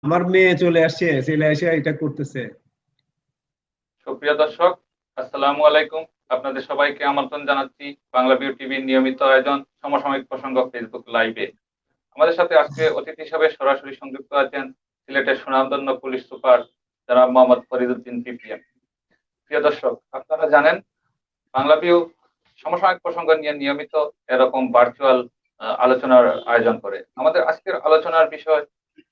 আমার মেয়ে চলে আসছে, চলে এসে এটা করতেছে। সুপ্রিয় দর্শক, আসসালামু আলাইকুম। আপনাদের সবাইকে আমন্ত্রণ জানাচ্ছি বাংলা বিউ টিভির নিয়মিত আয়োজন সমসাময়িক প্রসঙ্গ ফেসবুক লাইভে। আমাদের সাথে আজকে অতিথি হিসাবে সরাসরি সংযুক্ত আছেন সিলেটের সুনামধন্য পুলিশ সুপার জনাব মোহাম্মদ ফরিদউদ্দিন পিপিএম। প্রিয় দর্শক, আপনারা জানেন বাংলা বিউ সমসাময়িক প্রসঙ্গ নিয়ে নিয়মিত এরকম ভার্চুয়াল আলোচনার আয়োজন করে। আমাদের আজকের আলোচনার বিষয়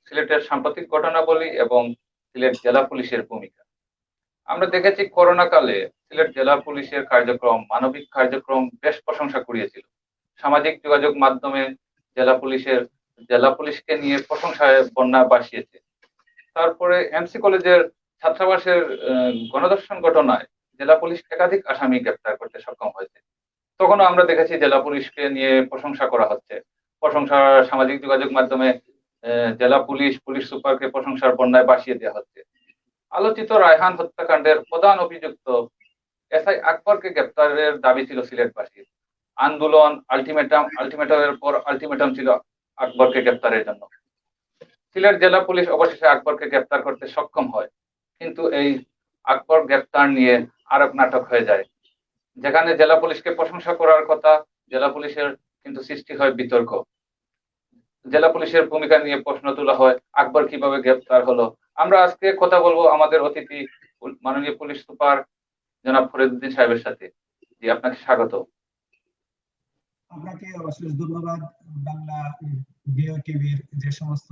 সিলেটের সাম্প্রতিক ঘটনাবলী এবং সিলেট জেলা পুলিশের ভূমিকা। আমরা দেখেছি করোনা কালে সিলেট জেলা পুলিশের কার্যক্রম, মানবিক কার্যক্রম বেশ প্রশংসা কুড়িয়েছিল। সামাজিক যোগাযোগ মাধ্যমে জেলা পুলিশকে নিয়ে প্রশংসায় বন্যা ভাসিয়েছে। তারপরে এমসি কলেজের ছাত্রাবাসের গণধর্ষণ ঘটনায় জেলা পুলিশ একাধিক আসামি গ্রেপ্তার করতে সক্ষম হয়েছে। তখনও আমরা দেখেছি জেলা পুলিশকে নিয়ে প্রশংসা করা হচ্ছে। প্রশংসা সামাজিক যোগাযোগ মাধ্যমে জেলা পুলিশ পুলিশ সুপারকে প্রশংসার বন্যায় ভাসিয়ে দেওয়া হচ্ছে। আলোচিত রায়হান হত্যাকাণ্ডের প্রধান অভিযুক্ত এসআই আকবরকে গ্রেপ্তারের দাবি ছিল সিলেটবাসীর। আন্দোলন, আলটিমেটামের পর আলটিমেটাম ছিল আকবরকে গ্রেপ্তারের জন্য। সিলেট জেলা পুলিশ অবশেষে আকবরকে গ্রেপ্তার করতে সক্ষম হয়, কিন্তু এই আকবর গ্রেপ্তার নিয়ে আরেক নাটক হয়ে যায়। যেখানে জেলা পুলিশকে প্রশংসা করার কথা, জেলা পুলিশের কিন্তু সৃষ্টি হয় বিতর্ক। জেলা পুলিশের ভূমিকা নিয়ে প্রশ্ন তোলা হয়, আকবর কিভাবে গ্রেপ্তার হলো। আমরা আজকে কথা বলবো আমাদের অতিথি মাননীয় পুলিশ সুপার জনাব ফরিদউদ্দিন সাহেবের সাথে। জি, আপনাকে স্বাগত। আপনাকে অশেষ ধন্যবাদ। বাংলা ভিও টিভির যে সমস্ত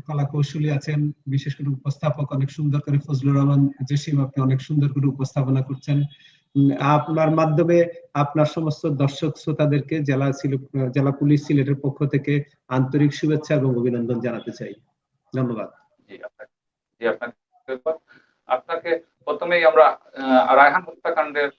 কলা কৌশলী আছেন, বিশেষ করে উপস্থাপক অনেক সুন্দর করে ফজলুর রহমান জসিম, আপনি অনেক সুন্দর করে উপস্থাপনা করছেন। আপনার মাধ্যমে আপনার সমস্ত দর্শক শ্রোতাদেরকে জেলা পুলিশ সিলেটের পক্ষ থেকে আন্তরিক শুভেচ্ছা এবং অভিনন্দন জানাতে চাই। ধন্যবাদ। জি, আপনাকে আপনাকে প্রথমেই আমরা রায়হান হত্যাকাণ্ডের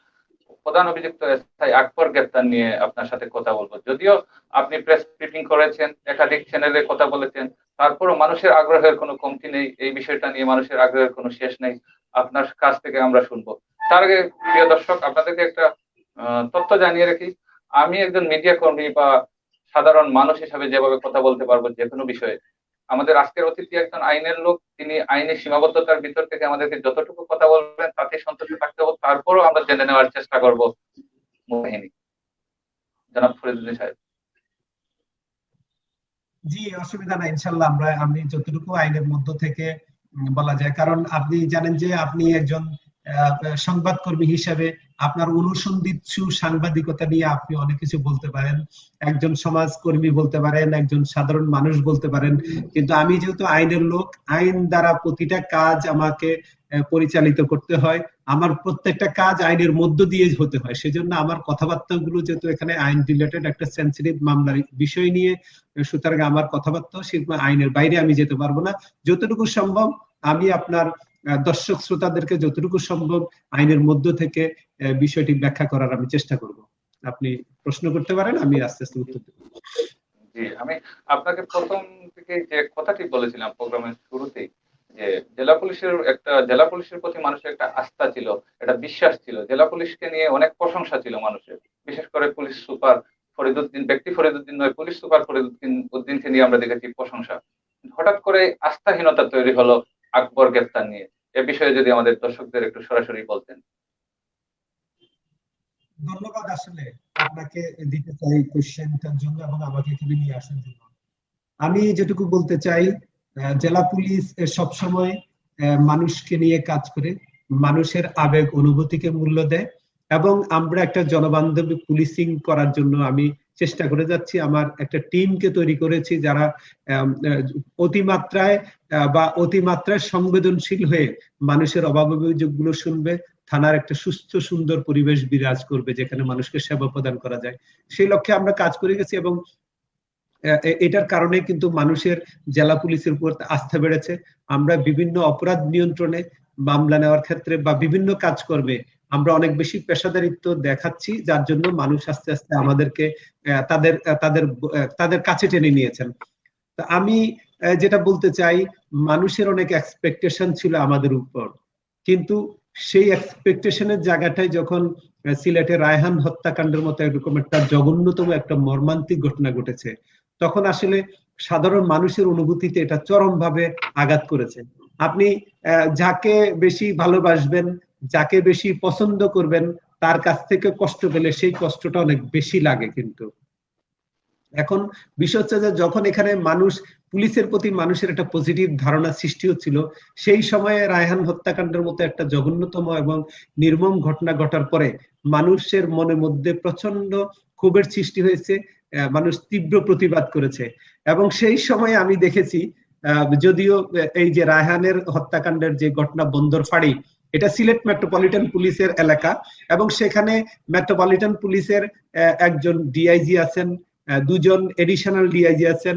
প্রধান অভিযুক্ত এসআই আকবর গ্রেপ্তার নিয়ে আপনার সাথে কথা বলবো। যদিও আপনি প্রেস ব্রিফিং করেছেন, একাধিক চ্যানেলে কথা বলেছেন, তারপরও মানুষের আগ্রহের কোনো কমতি নেই। এই বিষয়টা নিয়ে মানুষের আগ্রহের কোনো শেষ নেই। আপনার কাছ থেকে আমরা শুনবো। তার আগে প্রিয় দর্শক, আপনাদেরকে একটা তথ্য জানিয়ে রাখি। আমি একজন মিডিয়া কর্মী বা সাধারণ মানুষ হিসাবে যেভাবে কথা বলতে পারবো যে কোনো বিষয়ে, আমাদের আজকের অতিথি একজন আইনের লোক। তিনি আইনের সীমাবদ্ধতার ভিতর থেকে আমাদেরকে যতটুকু কথা বলবেন তাতে সন্তুষ্ট থাকতে হবে। তারপরও আমরা জেনে নেওয়ার চেষ্টা করবো কাহিনী। জনাব ফরিদুদ্দিন সাহেব। জি, অসুবিধা নাই, ইনশাল্লাহ আমি যতটুকু আইনের মধ্য থেকে বলা যায়, কারণ আপনি জানেন যে আপনি একজন সংবাদকর্মী হিসেবে আপনার অনুসন্ধিৎসু সাংবাদিকতা নিয়ে আপনি অনেক কিছু বলতে পারেন, একজন সমাজকর্মী বলতে পারেন, একজন সাধারণ মানুষ বলতে পারেন। কিন্তু আমি যেহেতু আইনের লোক, আইন দ্বারা প্রতিটা কাজ আমাকে পরিচালিত করতে হয়। আমার প্রত্যেকটা কাজ আইনের মধ্য দিয়ে হতে হয়, সেজন্য আমার কথাবার্তা গুলো যেহেতু এখানে আইন রিলেটেড একটা সেন্সিটিভ মামলার বিষয় নিয়ে, সুতরাং আমার কথাবার্তা শিল্প আইনের বাইরে আমি যেতে পারবো না। যতটুকু সম্ভব আমি আপনার দর্শক শ্রোতাদেরকে যতটুকু সম্ভব আইনের মধ্য থেকে বিষয়টি ব্যাখ্যা করার আমি চেষ্টা করব। আপনি প্রশ্ন করতে পারেন, আমি আস্তে আস্তে উত্তর দেব। জি, আমি আপনাকে প্রথম থেকে যে কথাটি বলেছিলাম প্রোগ্রামের শুরুতেই, যে জেলা পুলিশের প্রতি মানুষের একটা আস্থা ছিল, একটা বিশ্বাস ছিল। জেলা পুলিশকে নিয়ে অনেক প্রশংসা ছিল মানুষের, বিশেষ করে পুলিশ সুপার ফরিদউদ্দিন, ব্যক্তি ফরিদউদ্দিন নয়, পুলিশ সুপার ফরিদউদ্দিনকে নিয়ে আমরা দেখেছি প্রশংসা। হঠাৎ করে আস্থাহীনতা তৈরি হলো আকবর গ্রেপ্তার নিয়ে। এ বিষয়ে যদি আমাদের দর্শকদের একটু সরাসরি বলতেন। ধন্যবাদ আসলে আপনাকে দিতে চাই কোশ্চেনটার জন্য এবং আমাকে এখানে নিয়ে আসার জন্য। আমি যেটুকু বলতে চাই, জেলা পুলিশ সবসময় মানুষকে নিয়ে কাজ করে, মানুষের আবেগ অনুভূতিকে মূল্য দেয়, এবং আমরা একটা জনবান্ধব পুলিশিং করার জন্য আমি চেষ্টা করে যাচ্ছি। আমার একটা টিমকে তৈরি করেছি যারা অতিমাত্রায় সংবেদনশীল হয়ে মানুষের অভাব অভিযোগগুলো শুনবে, থানার একটা সুস্থ সুন্দর পরিবেশ বিরাজ করবে যেখানে মানুষকে সেবা প্রদান করা যায়। সেই লক্ষ্যে আমরা কাজ করে গেছি, এবং এটার কারণে কিন্তু মানুষের জেলা পুলিশের উপর আস্থা বেড়েছে। আমরা বিভিন্ন অপরাধ নিয়ন্ত্রণে, মামলা নেওয়ার ক্ষেত্রে বা বিভিন্ন কাজ করবে আমরা অনেক বেশি পেশাদারিত্ব দেখাচ্ছি, যার জন্য মানুষ আস্তে আস্তে আমাদেরকে তাদের তাদের তাদের কাছে টেনে নিয়েছেন। তো আমি যেটা বলতে চাই, মানুষের অনেক এক্সপেকটেশন ছিল আমাদের উপর, কিন্তু সেই এক্সপেকটেশনের জায়গাটায় যখন সিলেটের রায়হান হত্যাকাণ্ডের মতো এরকম একটা জঘন্যতম একটা মর্মান্তিক ঘটনা ঘটেছে, তখন আসলে সাধারণ মানুষের অনুভূতিতে এটা চরমভাবে আঘাত করেছে। আপনি যাকে বেশি ভালোবাসবেন, যাকে বেশি পছন্দ করবেন, তার কাছ থেকে কষ্ট পেলে সেই কষ্টটা অনেক বেশি লাগে। কিন্তু এখন বিষয় হচ্ছে যে যখন এখানে মানুষ, পুলিশের প্রতি মানুষের একটা পজিটিভ ধারণা সৃষ্টি হচ্ছিল, সেই সময়ে রায়হান হত্যাকাণ্ডের মতো একটা জঘন্যতম এবং নির্মম ঘটনা ঘটার পরে মানুষের মনের মধ্যে প্রচন্ড ক্ষোভের সৃষ্টি হয়েছে, মানুষ তীব্র প্রতিবাদ করেছে। এবং সেই সময়ে আমি দেখেছি, যদিও এই যে রায়হানের হত্যাকাণ্ডের যে ঘটনা বন্দরফাড়ি, এটা সিলেট মেট্রোপলিটন পুলিশের এলাকা, এবং সেখানে মেট্রোপলিটন পুলিশের একজন ডিআইজি আছেন, দুজন এডিশনাল ডিআইজি আছেন,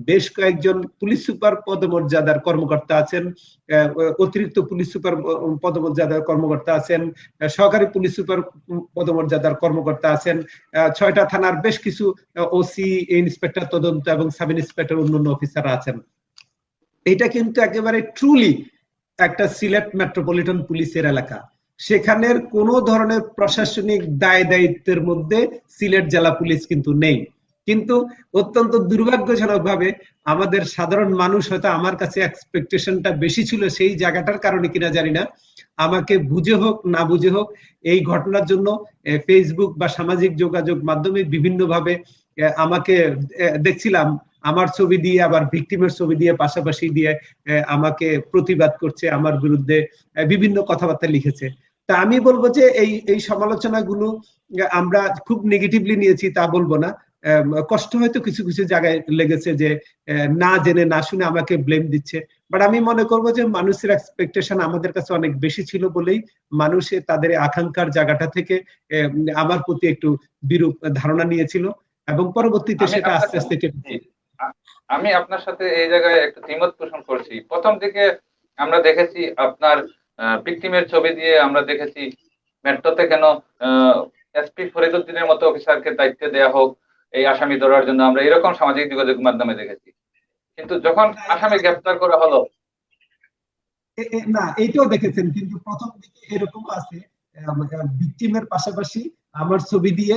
বেশ কয়েকজন পুলিশ সুপার পদমর্যাদার কর্মকর্তা আছেন, অতিরিক্ত পুলিশ সুপার পদমর্যাদার কর্মকর্তা আছেন, সহকারী পুলিশ সুপার পদমর্যাদার কর্মকর্তা আছেন, 6টা থানার বেশ কিছু ওসি, ইন্সপেক্টর তদন্ত এবং সাব ইন্সপেক্টর অন্যান্য অফিসার আছেন। এটা কিন্তু একেবারে ট্রুলি একটা সিলেট মেট্রোপলিটন পুলিশের এলাকা। সেখানের কোনো ধরনের প্রশাসনিক দায় দায়িত্বের মধ্যে সিলেট জেলা পুলিশ কিন্তু নেই। কিন্তু অত্যন্ত দুর্ভাগ্যজনক ভাবে আমাদের সাধারণ মানুষ, হয়তো আমার কাছে এক্সপেকটেশনটা বেশি ছিল সেই জায়গাটার কারণে কিনা জানি না, আমাকে বুঝে হোক না বুঝে হোক এই ঘটনার জন্য ফেসবুক বা সামাজিক যোগাযোগ মাধ্যমে বিভিন্নভাবে আমাকে দেখছিলাম আমার ছবি দিয়ে, আবার ভিকটিমের ছবি দিয়ে পাশাপাশি দিয়ে আমাকে প্রতিবাদ করছে, আমার বিরুদ্ধে বিভিন্ন কথাবার্তা লিখেছে। তা আমি বলবো যে এই সমালোচনাগুলো আমরা খুব নেগেটিভলি নিয়েছি তা বলবো না। কষ্ট হয়তো কিছু কিছু জায়গায় লেগেছে যে না জেনে না শুনে আমাকে ব্লেম দিচ্ছে, বাট আমি মনে করবো যে মানুষের এক্সপেকটেশন আমাদের কাছে অনেক বেশি ছিল বলেই মানুষে তাদের আকাঙ্ক্ষার জায়গাটা থেকে আমার প্রতি একটু বিরূপ ধারণা নিয়েছিল, এবং পরবর্তীতে সেটা আস্তে আস্তে আমি আপনার সাথে এই জায়গায় একটু দ্বিমত পোষণ করছি। প্রথম দিকে আমরা দেখেছি আপনার ভিকটিমের ছবি দিয়ে, আমরা দেখেছি মেট্রোতে কেন এসপি ফরিদউদ্দিনের মতো অফিসারকে দায়িত্ব দেওয়া হোক এই আসামি ধরার জন্য, আমরা এরকম সামাজিক যোগাযোগ মাধ্যমে দেখেছি। কিন্তু যখন আসামি গ্রেফতার করা হলো, না এইটাও দেখেছেন, কিন্তু প্রথম দিকে এরকম আছে, ভিকটিমের পাশাপাশি আমার ছবি দিয়ে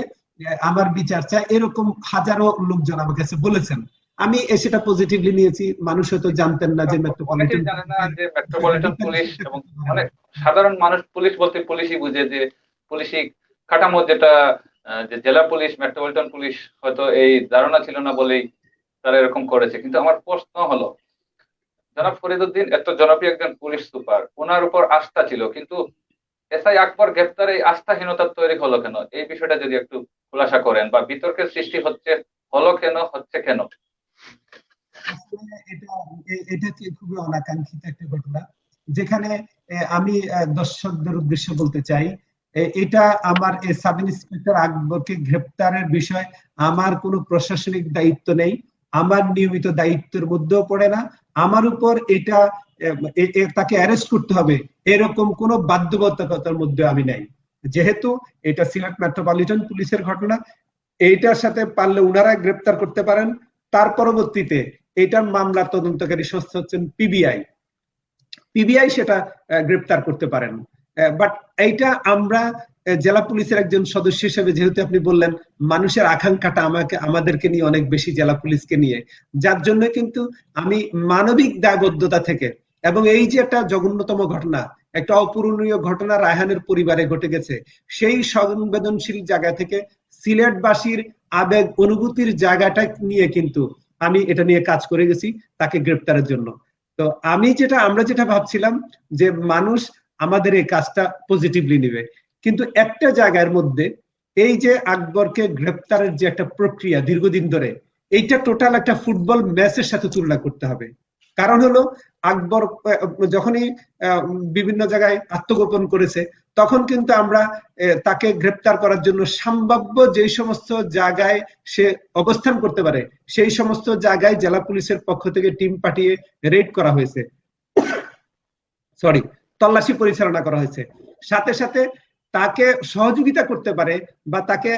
আমার বিচার চাই, এরকম হাজারো লোকজন আমার কাছে বলেছেন। আমি সেটা পজিটিভলি নিয়েছি। মানুষ হয়তো জানতেন না যে অনেকেই জানে না যে মেট্রোপলিটন পুলিশ, এবং অনেক সাধারণ মানুষ পুলিশ বলতে পুলিশই বুঝে, যে পুলিশি কাঠামো যেটা, যে জেলা পুলিশ, মেট্রোপলিটন পুলিশ হয়তো এই ধারণা ছিল না বলেই তারা এরকম করেছে। কিন্তু আমার প্রশ্ন হলো, জনাব ফরিদউদ্দিন এত জনপ্রিয় একজন পুলিশ সুপার, ওনার উপর আস্থা ছিল, কিন্তু এসআই আকবর গ্রেফতারে এই আস্থাহীনতা তৈরি হলো কেন? এই বিষয়টা যদি একটু খোলাসা করেন, বা বিতর্কের সৃষ্টি হলো কেন, হচ্ছে কেন? এটা খুবই অনাকাঙ্ক্ষিত একটা ঘটনা, যেখানে আমি দর্শকদের উদ্দেশ্যে বলতে চাই, এটা আমার সাব ইন্সপেক্টর আকবরকে গ্রেপ্তারের বিষয় আমার কোনো প্রশাসনিক দায়িত্ব নেই, আমার নিয়মিত দায়িত্বের মধ্যেও পড়ে না। আমার উপর এটা তাকে অ্যারেস্ট করতে হবে এরকম কোনো বাধ্যবাধকতার মধ্যে আমি নাই। যেহেতু এটা সিলেট মেট্রোপলিটন পুলিশের ঘটনা, এইটার সাথে পারলে উনারা গ্রেপ্তার করতে পারেন। তার পরবর্তীতে এটার মামলার তদন্তকারী সংস্থা হচ্ছেন পিবিআই, পিবিআই সেটা গ্রেপ্তার করতে পারেন। বাট এইটা আমরা জেলা পুলিশের একজন সদস্য হিসেবে, যেহেতু আপনি বললেন মানুষের আকাঙ্ক্ষাটা আমাদেরকে নিয়ে অনেক বেশি, জেলা পুলিশকে নিয়ে, যার জন্য কিন্তু আমি মানবিক দায়বদ্ধতা থেকে, এবং এই যে একটা জঘন্যতম ঘটনা, একটা অপূরণীয় ঘটনা রায়হানের পরিবারে ঘটে গেছে, সেই সংবেদনশীল জায়গা থেকে সিলেটবাসীর আবেগ অনুভূতির জায়গাটা নিয়ে কিন্তু আমি এটা নিয়ে কাজ করে গেছি তাকে গ্রেপ্তারের জন্য। তো আমরা যেটা ভাবছিলাম যে মানুষ আমাদের এই কাজটা পজিটিভলি নেবে, কিন্তু একটা জায়গার মধ্যে এই যে আকবরকে গ্রেপ্তারের যে একটা প্রক্রিয়া দীর্ঘদিন ধরে, এইটা টোটাল একটা ফুটবল ম্যাচের সাথে তুলনা করতে হবে। কারণ হলো আকবর যখনই বিভিন্ন জায়গায় আত্মগোপন করেছে, তখন কিন্তু আমরা তাকে গ্রেপ্তার করার জন্য সম্ভাব্য যে সমস্ত জায়গায় সে অবস্থান করতে পারে সেই সমস্ত জায়গায় জেলা পুলিশের পক্ষ থেকে টিম পাঠিয়ে রেড করা হয়েছে, তল্লাশি পরিচালনা করা হয়েছে। সাথে সাথে তাকে সহযোগিতা করতে পারে বা তাকে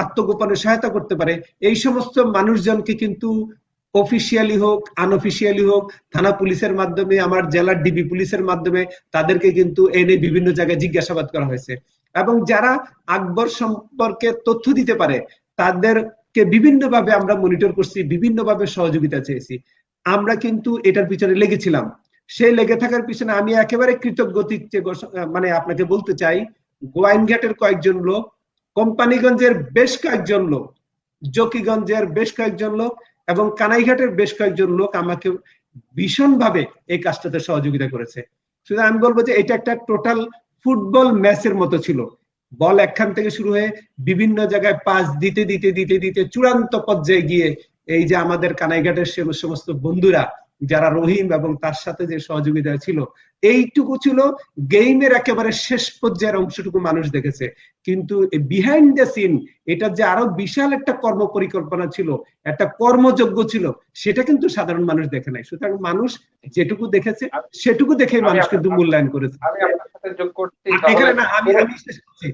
আত্মগোপনে সহায়তা করতে পারে এই সমস্ত মানুষজনকে কিন্তু অফিসিয়ালি হোক আনঅফিসিয়ালি হোক, থানা পুলিশের মাধ্যমে, আমার জেলার ডিবি পুলিশের মাধ্যমে তাদেরকে কিন্তু এনে বিভিন্ন জায়গায় জিজ্ঞাসাবাদ করা হয়েছে। এবং যারা আকবর সম্পর্কে তথ্য দিতে পারে তাদের কে বিভিন্নভাবে আমরা মনিটর করছি, বিভিন্নভাবে সহযোগিতা চেয়েছি। আমরা কিন্তু এটার পিছনে লেগেছিলাম। সেই লেগে থাকার পিছনে আমি একেবারে কৃতজ্ঞতিতে মানে আপনাকে বলতে চাই, গোয়াইনঘাটের কয়েকজন লোক, কোম্পানিগঞ্জের বেশ কয়েকজন লোক, জকিগঞ্জের বেশ কয়েকজন লোক এবং কানাইঘাটের বেশ কয়েকজন লোক আমাকে ভীষণভাবে এই কাজটাতে সহযোগিতা করেছে। শুধু আমি বলবো যে এটা একটা টোটাল ফুটবল ম্যাচের মতো ছিল। বল একখান থেকে শুরু হয়ে বিভিন্ন জায়গায় পাস দিতে দিতে দিতে দিতে চূড়ান্ত পর্যায়ে গিয়ে এই যে আমাদের কানাইঘাটের সমস্ত বন্ধুরা যারা রহিম এবং তার সাথে যে সহযোগিতা ছিল, এইটুকু ছিল গেমের একেবারে শেষ পর্যায়ের অংশটুকু মানুষ দেখেছে। কিন্তু বিহাইন্ড দ্য সিন এটা যে আরো বিশাল একটা কর্ম পরিকল্পনা ছিল, একটা কর্মযজ্ঞ ছিল, সেটা কিন্তু সাধারণ মানুষ দেখে নাই। সুতরাং মানুষ যেটুকু দেখেছে সেটুকু দেখে মানুষ কিন্তু মূল্যায়ন করেছে। আমি আপনার সাথে যোগ করছি, এখানে না আমি শেষ করছি,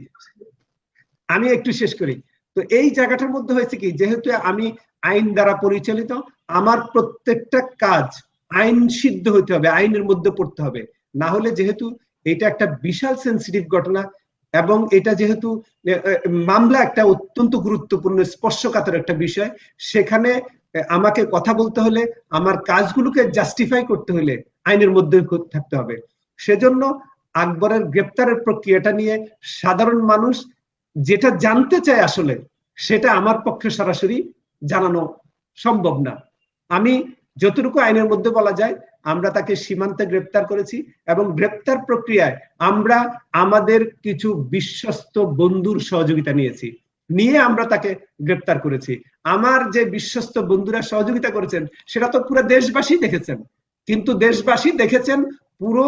আমি একটু শেষ করি। তো এই জায়গাটার মধ্যে হয়েছে কি, যেহেতু আমি আইন দ্বারা পরিচালিত, আমার প্রত্যেকটা কাজ আইন সিদ্ধ হইতে হবে, আইনের মধ্যে পড়তে হবে। না হলে যেহেতু এটা একটা বিশাল সেন্সিটিভ ঘটনা এবং এটা যেহেতু মামলা একটা অত্যন্ত গুরুত্বপূর্ণ স্পর্শকাতর একটা বিষয়, সেখানে আমাকে কথা বলতে হলে, আমার কাজগুলোকে জাস্টিফাই করতে হলে আইনের মধ্যে থাকতে হবে। সেজন্য আকবরের গ্রেপ্তারের প্রক্রিয়াটা নিয়ে সাধারণ মানুষ যেটা জানতে চায় আসলে সেটা আমার পক্ষে সরাসরি জানানো সম্ভব না। আমি যতটুকু আইনের মধ্যে বলা যায়, আমরা তাকে সীমান্তে গ্রেপ্তার করেছি এবং গ্রেপ্তার প্রক্রিয়ায় আমরা আমাদের কিছু বিশ্বস্ত বন্ধুর সহযোগিতা নিয়ে আমরা তাকে গ্রেপ্তার করেছি। আমার যে বিশ্বস্ত বন্ধুরা সহযোগিতা করেছেন সেটা তো পুরো দেশবাসী দেখেছেন, কিন্তু দেশবাসী দেখেছেন পুরো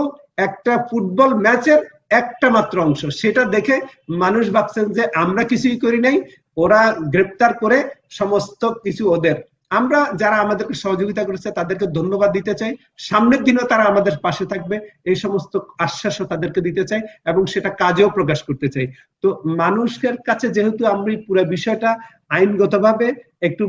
একটা ফুটবল ম্যাচের একটা মাত্র অংশ। সেটা দেখে মানুষ ভাবছেন যে আমরা কিছুই করি নাই, ওরা গ্রেপ্তার করে সমস্ত কিছু ওদের। আমরা যারা আমাদেরকে সহযোগিতা করেছে তাদেরকে ধন্যবাদ দিতে চাই, সামনের দিনও তারা আমাদের পাশে থাকবে এই সমস্ত আশ্বাসও তাদেরকে দিতে চাই এবং সেটা কাজেও প্রকাশ করতে চাই। তো মানুষের কাছে যেহেতু আমি পুরো বিষয়টা আইনগতভাবে একটু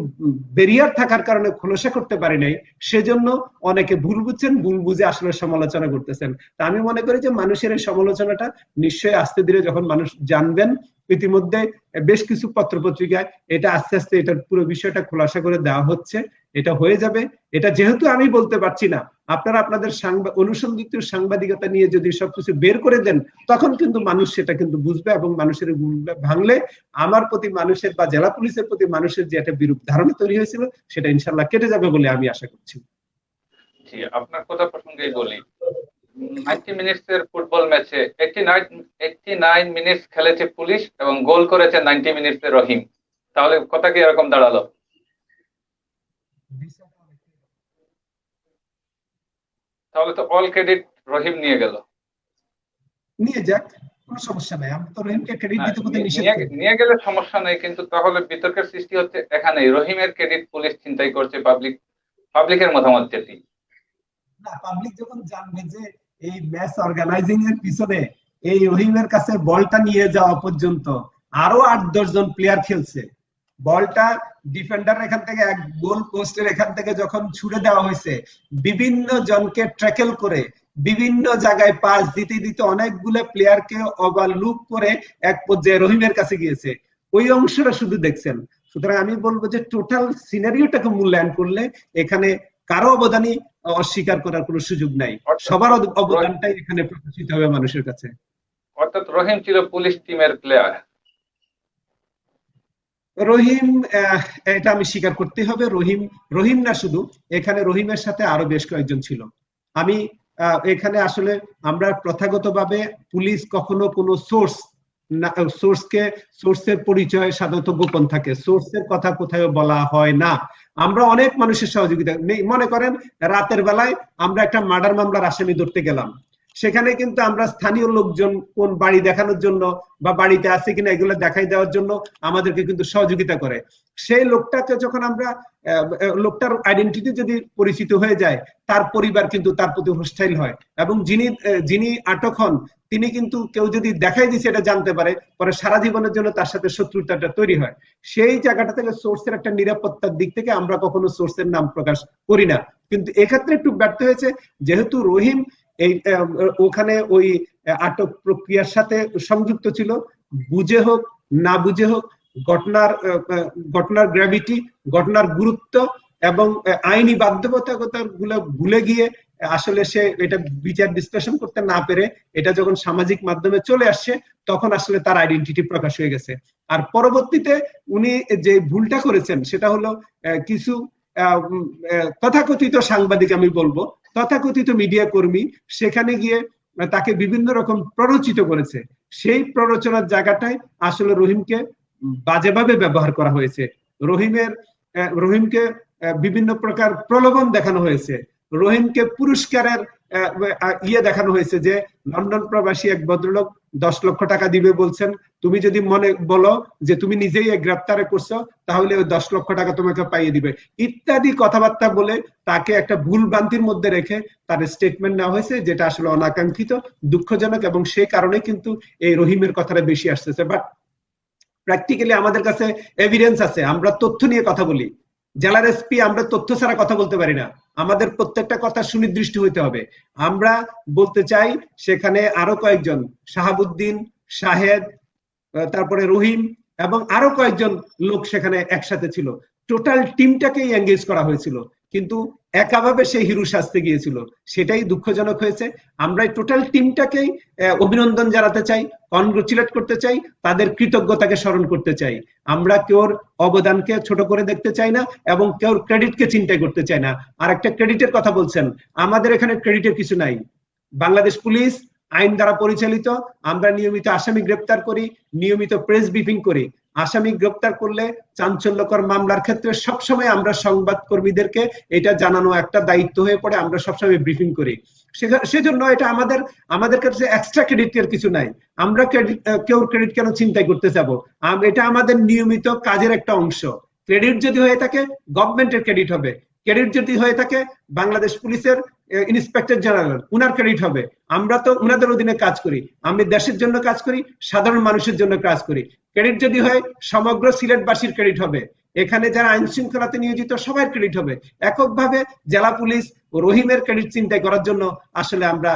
ব্যারিয়ার থাকার কারণে খোলসা করতে পারি নাই, সেজন্য অনেকে ভুল বুঝছেন, ভুল বুঝে আসলে সমালোচনা করতেছেন। তা আমি মনে করি যে মানুষের এই সমালোচনাটা নিশ্চয়ই আস্তে ধীরে যখন মানুষ জানবেন, ইতিমধ্যে বেশ কিছু পত্রপত্রিকায় এটা আস্তে আস্তে এটার পুরো বিষয়টা খোলাসা করে দেওয়া হচ্ছে, এটা হয়ে যাবে। এটা যেহেতু আমি বলতে পারছি না, আপনারা আপনাদের অনুসন্ধিত সাংবাদিকতা নিয়ে যদি সবকিছু বের করে দেন, তখন কিন্তু মানুষ সেটা কিন্তু বুঝবে এবং মানুষের ভাঙলে আমার প্রতি মানুষের বা জেলা পুলিশের প্রতি মানুষের যে একটা বিরূপ ধারণা তৈরি হয়েছিল সেটা ইনশাল্লাহ কেটে যাবে বলে আমি আশা করছি। জি, আপনার কথা প্রসঙ্গেই বলি, 90 মিনিটসের ফুটবল ম্যাচে 89 মিনিটস খেলেছে পুলিশ এবং গোল করেছে 90 মিনিটসে রহিম। তাহলে কথা কি এরকম দাঁড়ালো? তাহলে তো অল ক্রেডিট রহিম নিয়ে গেল। নিয়ে যাক, কোনো সমস্যা নাই, আমি তো রহিমকে ক্রেডিট দিতে কোথায় নিষেধ করি। নিয়ে গেলে সমস্যা নেই, কিন্তু তাহলে বিতর্কের সৃষ্টি হচ্ছে এখানেই, রহিমের ক্রেডিট পুলিশ ছিনতাই করছে, পাবলিকের মতামত যেটি। না, পাবলিক যখন জানবে যে এই ম্যাচ অর্গানাইজিং এর পিছনে এই রহিমের কাছে বলটা নিয়ে যাওয়া পর্যন্ত আরো 8-10 জন প্লেয়ার খেলছে, বলটা ডিফেন্ডার এখান থেকে এক গোল পোস্টের এখান থেকে যখন ছুড়ে দেওয়া হয়েছে, বিভিন্ন জনকে ট্র্যাকেল করে বিভিন্ন জায়গায় পাস দিতে দিতে অনেকগুলো প্লেয়ারকে ওভারলুক করে এক পর্যায়ে রহিমের কাছে গিয়েছে, ওই অংশটা শুধু দেখছেন। সুতরাং আমি বলবো যে টোটাল সিনারিওটাকে মূল্যায়ন করলে এখানে কারো অবদানই অস্বীকার করার কোনো সুযোগ নাই, সবার অবদানটাই এখানে প্রকাশিত হবে মানুষের কাছে। অর্থাৎ রহিম ছিল পুলিশ টিমের প্লেয়ার। রহিম, এটা আমি স্বীকার করতে হবে, রহিম না শুধু, এখানে রহিমের সাথে আরো বেশ কয়েকজন ছিল। আমি এখানে আসলে আমরা প্রথাগতভাবে পুলিশ কখনো কোনো সোর্সের পরিচয় সাধারণত গোপন থাকে, সোর্সের কথা কোথাও বলা হয় না। আমরা অনেক মানুষের সহযোগিতা, মনে করেন রাতের বেলায় আমরা একটা মার্ডার মামলার আসামি ধরতে গেলাম, সেখানে কিন্তু আমরা স্থানীয় লোকজন কোন বাড়ি দেখানোর জন্য বা বাড়িতে আছে কিনা এগুলো দেখাই দেওয়ার জন্য আমাদেরকে কিন্তু সহযোগিতা করে। সেই লোকটাকে যখন আমরা লোকটার আইডেন্টিটি যদি পরিচিত হয়ে যায়, তার পরিবার কিন্তু তার প্রতি হোস্টাইল হয় এবং যিনি আটক হন তিনি কিন্তু কেউ যদি দেখাই দিচ্ছে এটা জানতে পারে, পরে সারা জীবনের জন্য তার সাথে শত্রুতাটা তৈরি হয়। সেই জায়গাটা থেকে সোর্সের একটা নিরাপত্তার দিক থেকে আমরা কখনো সোর্সের নাম প্রকাশ করি না। কিন্তু এক্ষেত্রে একটু ব্যর্থ হয়েছে, যেহেতু রহিম এই ওখানে ওই আটক প্রক্রিয়ার সাথে সংযুক্ত ছিল, বুঝে হোক না বুঝে হোক ঘটনার ঘটনার গ্র্যাভিটি, ঘটনার গুরুত্ব এবং আইনি বাধ্যবাধকতা গুলো ভুলে গিয়ে আসলে সে এটা বিচার বিশ্লেষণ করতে না পেরে এটা যখন সামাজিক মাধ্যমে চলে আসছে তখন আসলে তার আইডেন্টিটি প্রকাশ হয়ে গেছে। আর পরবর্তীতে উনি যে ভুলটা করেছেন সেটা হলো কিছু তথাকথিত সাংবাদিক, আমি বলবো তথাকথিত মিডিয়া কর্মী সেখানে গিয়ে তাকে বিভিন্ন রকম প্ররোচিত করেছে। সেই প্ররোচনার জায়গাটায় আসলে রহিমকে বাজেভাবে ব্যবহার করা হয়েছে। রহিমকে বিভিন্ন প্রকার প্রলোভন দেখানো হয়েছে। রহিমকে পুরস্কারের দেখানো হয়েছে যে লন্ডন প্রবাসী এক ভদ্রলোক 10 লক্ষ টাকা দিবে বলছেন, তুমি যদি মনে বলো যে তুমি নিজেই গ্রেপ্তারে করছো তাহলে ওই 10 লক্ষ টাকা তোমাকে পাইয়ে দিবে ইত্যাদি কথাবার্তা বলে তাকে একটা ভুল ভ্রান্তির মধ্যে রেখে তার স্টেটমেন্ট নেওয়া হয়েছে, যেটা আসলে অনাকাঙ্ক্ষিত, দুঃখজনক, এবং সে কারণে কিন্তু এই রহিমের কথাটা বেশি আসতেছে। বাট প্র্যাকটিক্যালি আমাদের কাছে এভিডেন্স আছে, আমরা তথ্য নিয়ে কথা বলি। জেলার এসপি আমরা তথ্য ছাড়া কথা বলতে পারি না, আমাদের প্রত্যেকটা কথা সুনির্দিষ্ট হইতে হবে। আমরা বলতে চাই সেখানে আরো কয়েকজন, শাহাবুদ্দিন, শাহেদ, তারপরে রহিম এবং আরো কয়েকজন লোক সেখানে একসাথে ছিল। টোটাল টিমটাকেই এঙ্গেজ করা হয়েছিল, কিন্তু একাভাবে সেই হিরো সাজতে গিয়েছিল, সেটাই দুঃখজনক হয়েছে। আমরা টোটাল টিমটাকেই অভিনন্দন জানাতে চাই, কনগ্রাচুলেট করতে চাই, তাদের কৃতজ্ঞতাকে স্মরণ করতে চাই। আমরা কেউর অবদানকে ছোট করে দেখতে চাই না এবং কেউর ক্রেডিটকে চিন্তা করতে চাই না। আর একটা ক্রেডিটের কথা বলছেন, আমাদের এখানে ক্রেডিটের কিছু নাই। বাংলাদেশ পুলিশ আইন দ্বারা পরিচালিত, আমরা নিয়মিত আসামি গ্রেপ্তার করি, নিয়মিত প্রেস ব্রিফিং করি। আসামি গ্রেপ্তার করলে চাঞ্চল্যকর মামলার ক্ষেত্রে সবসময় আমরা সংবাদ কর্মীদেরকে এটা জানানো একটা দায়িত্ব হয়ে পড়ে, আমরা সবসময় ব্রিফিং করি। সেজন্য এটা আমাদের কাছে এক্সট্রা ক্রেডিটের কিছু নাই। আমরা কেউ ক্রেডিট কেন চিন্তাই করতে যাবো? এটা আমাদের নিয়মিত কাজের একটা অংশ। ক্রেডিট যদি হয়ে থাকে গভর্নমেন্টের ক্রেডিট হবে, ক্রেডিট যদি হয়ে থাকে বাংলাদেশ পুলিশের ইন্সপেক্টর জেনারেল, উনার ক্রেডিট হবে। আমরা তো উনাদের অধীনে কাজ করি, আমি দেশের জন্য কাজ করি, সাধারণ মানুষের জন্য কাজ করি। ক্রেডিট যদি হয় সমগ্র সিলেটবাসীর ক্রেডিট হবে, এখানে যারা আইন শৃঙ্খলাতে নিয়োজিত সবার ক্রেডিট হবে। এককভাবে জেলা পুলিশ ও রহিমের ক্রেডিট চিন্তাই করার জন্য আসলে আমরা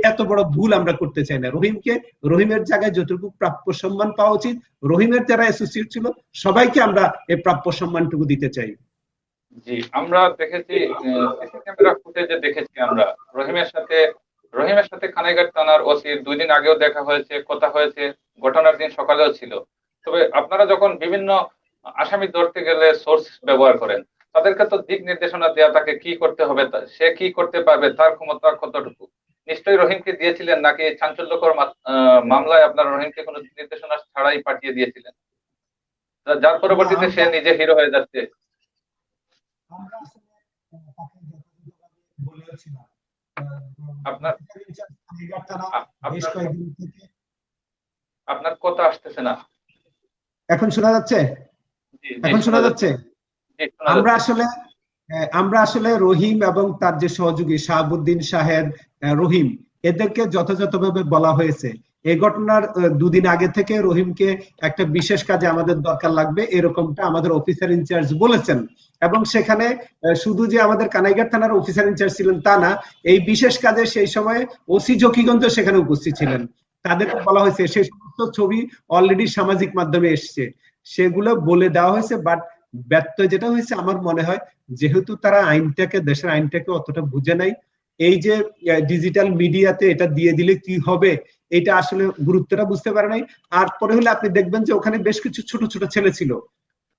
এত বড় ভুল আমরা করতে চাই না। রহিমের জায়গায় যতটুকু প্রাপ্য সম্মান পাওয়া উচিত, রহিমের যারা অ্যাসোসিয়েট ছিল সবাইকে আমরা এই প্রাপ্য সম্মানটুকু দিতে চাই। জি, আমরা দেখেছি, সিসি ক্যামেরা ফুটেজে দেখেছি আমরা রহিমের সাথে কানাইঘাট থানার ওসির 2 দিন আগেও দেখা হয়েছে, কথা হয়েছে, ঘটনার দিন সকালেও ছিল। তবে আপনারা যখন বিভিন্ন আসামি ধরতে গেলে সোর্স ব্যবহার করেন, তাদেরকে তো দিক নির্দেশনা দেওয়া, তাকে কি করতে হবে, সে কি করতে পারবে, তার ক্ষমতা কতটুকু, নিশ্চয়ই রহিমকে দিয়েছিলেন, নাকি চাঞ্চল্যকর মামলায় আপনারা রহিমকে কোনো নির্দেশনা ছাড়াই পাঠিয়ে দিয়েছিলেন, যার পরবর্তীতে সে নিজে হিরো হয়ে যাচ্ছে? আপনার আপনার কথা আসতেছে না। এখন শোনা যাচ্ছে? এখন শোনা যাচ্ছে? আমরা আসলে রহিম এবং তার যে সহযোগী শাহাবুদ্দিন, শাহেদ, রহিম, এদেরকে যথাযথভাবে বলা হয়েছে। এই ঘটনার 2 দিন আগে থেকে রহিমকে একটা বিশেষ কাজে আমাদের দরকার লাগবে, এরকমটা আমাদের অফিসার ইনচার্জ বলেছেন। এবং সেখানে শুধু যে আমাদের কানাইঘাট থানার অফিসার ইনচার্জ ছিলেন তা না, এই বিশেষ কাজে সেই সময় ওসি জকিগঞ্জ সেখানে উপস্থিত ছিলেন। তাদেরকে বলা হয়েছে, সেই সমস্ত ছবি অলরেডি সামাজিক মাধ্যমে এসছে, সেগুলো বলে দেওয়া হয়েছে। বাট ব্যর্থ যেটা হয়েছে আমার মনে হয়, যেহেতু তারা দেশের আইনটাকে অতটা বুঝে নাই, এই যে ডিজিটাল মিডিয়াতে এটা দিয়ে দিলে কি হবে এটা আসলে গুরুত্বটা বুঝতে পারে নাই। আর পরে হলে আপনি দেখবেন যে ওখানে বেশ কিছু ছোট ছোট ছেলে ছিল।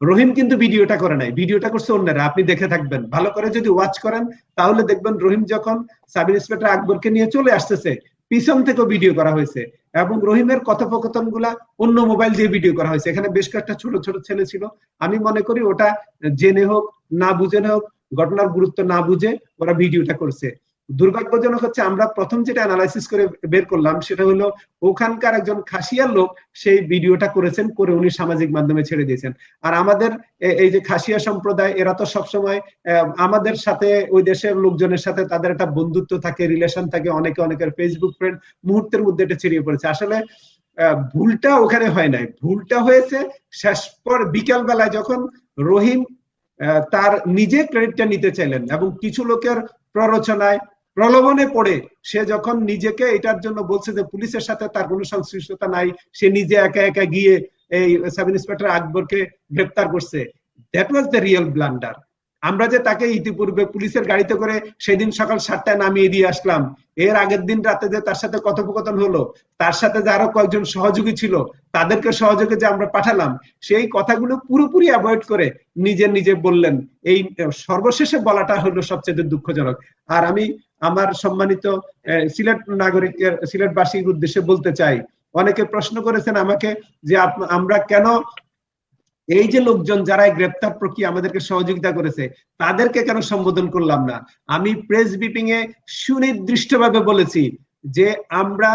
রহিম কিন্তু ভিডিওটা করে নাই, ভিডিওটা করছে অন্যরা, আপনি দেখে থাকবেন ভালো করে, যদি ওয়াচ করেন তাহলে দেখবেন রহিম যখন সাব ইন্সপেক্টর আকবরকে নিয়ে চলে আসতেছে পিছন থেকেও ভিডিও করা হয়েছে, এবং রহিমের কথোপকথন গুলা অন্য মোবাইল দিয়ে ভিডিও করা হয়েছে। এখানে বেশ কয়েকটা ছোট ছোট ছেলে ছিল। আমি মনে করি ওটা জেনে হোক না বুঝে হোক, ঘটনার গুরুত্ব না বুঝে ওরা ভিডিওটা করছে। দুর্ভাগ্যজনক হচ্ছে আমরা প্রথম যেটা অ্যানালাইসিস করে বের করলাম সেটা হলো ওখানকার একজন খাসিয়ার লোক সেই ভিডিওটা করেছেন, করে উনি সামাজিক মাধ্যমে ছেড়ে দিয়েছেন। আর আমাদের এই যে খাসিয়া সম্প্রদায়, এরা তো সবসময় আমাদের সাথে, ওই দেশের লোকজনের সাথে তাদের একটা বন্ধুত্ব থাকে, রিলেশন থাকে, অনেকের ফেসবুক ফ্রেন্ড, মুহূর্তের মধ্যে এটা ছড়িয়ে পড়েছে। আসলে ভুলটা ওখানে হয় নাই, ভুলটা হয়েছে শেষ পর বিকেল বেলায় যখন রহিম তার নিজে ক্রেডিটটা নিতে চাইলেন এবং কিছু লোকের প্ররোচনায়, প্রলোভনে পড়ে সে যখন নিজেকে এটার জন্য বলছে যে পুলিশের সাথে তার কোনো সংশ্লিষ্টতা নাই, সে নিজে একা একা গিয়ে এই সাব ইন্সপেক্টর আকবরকে গ্রেপ্তার করছে, that was the real blunder. আমরা যে তাকে ইতিপূর্বে পুলিশের গাড়িতে করে সেদিন সকাল 7টায় নামিয়ে দিয়ে আসলাম, এর আগের দিন রাতে যে তার সাথে কথোপকথন হলো, তার সাথে যে আরো কয়েকজন সহযোগী ছিল তাদেরকে সহযোগে যে আমরা পাঠালাম, সেই কথাগুলো পুরোপুরি অ্যাভয়েড করে নিজে নিজে বললেন। এই সর্বশেষে বলাটা হলো সবচেয়ে দুঃখজনক। আর আমি আমার সম্মানিত সিলেট নাগরিকের, সিলেটবাসীর উদ্দেশ্যে বলতে চাই, অনেকে প্রশ্ন করেছেন আমাকে যে আমরা কেন এই যে লোকজন যারা গ্রেপ্তার প্রক্রিয়া আমাদেরকে সহযোগিতা করেছে তাদেরকে কেন সম্বোধন করলাম না। আমি প্রেস ব্রিফিং এ সুনির্দিষ্টভাবে বলেছি যে আমরা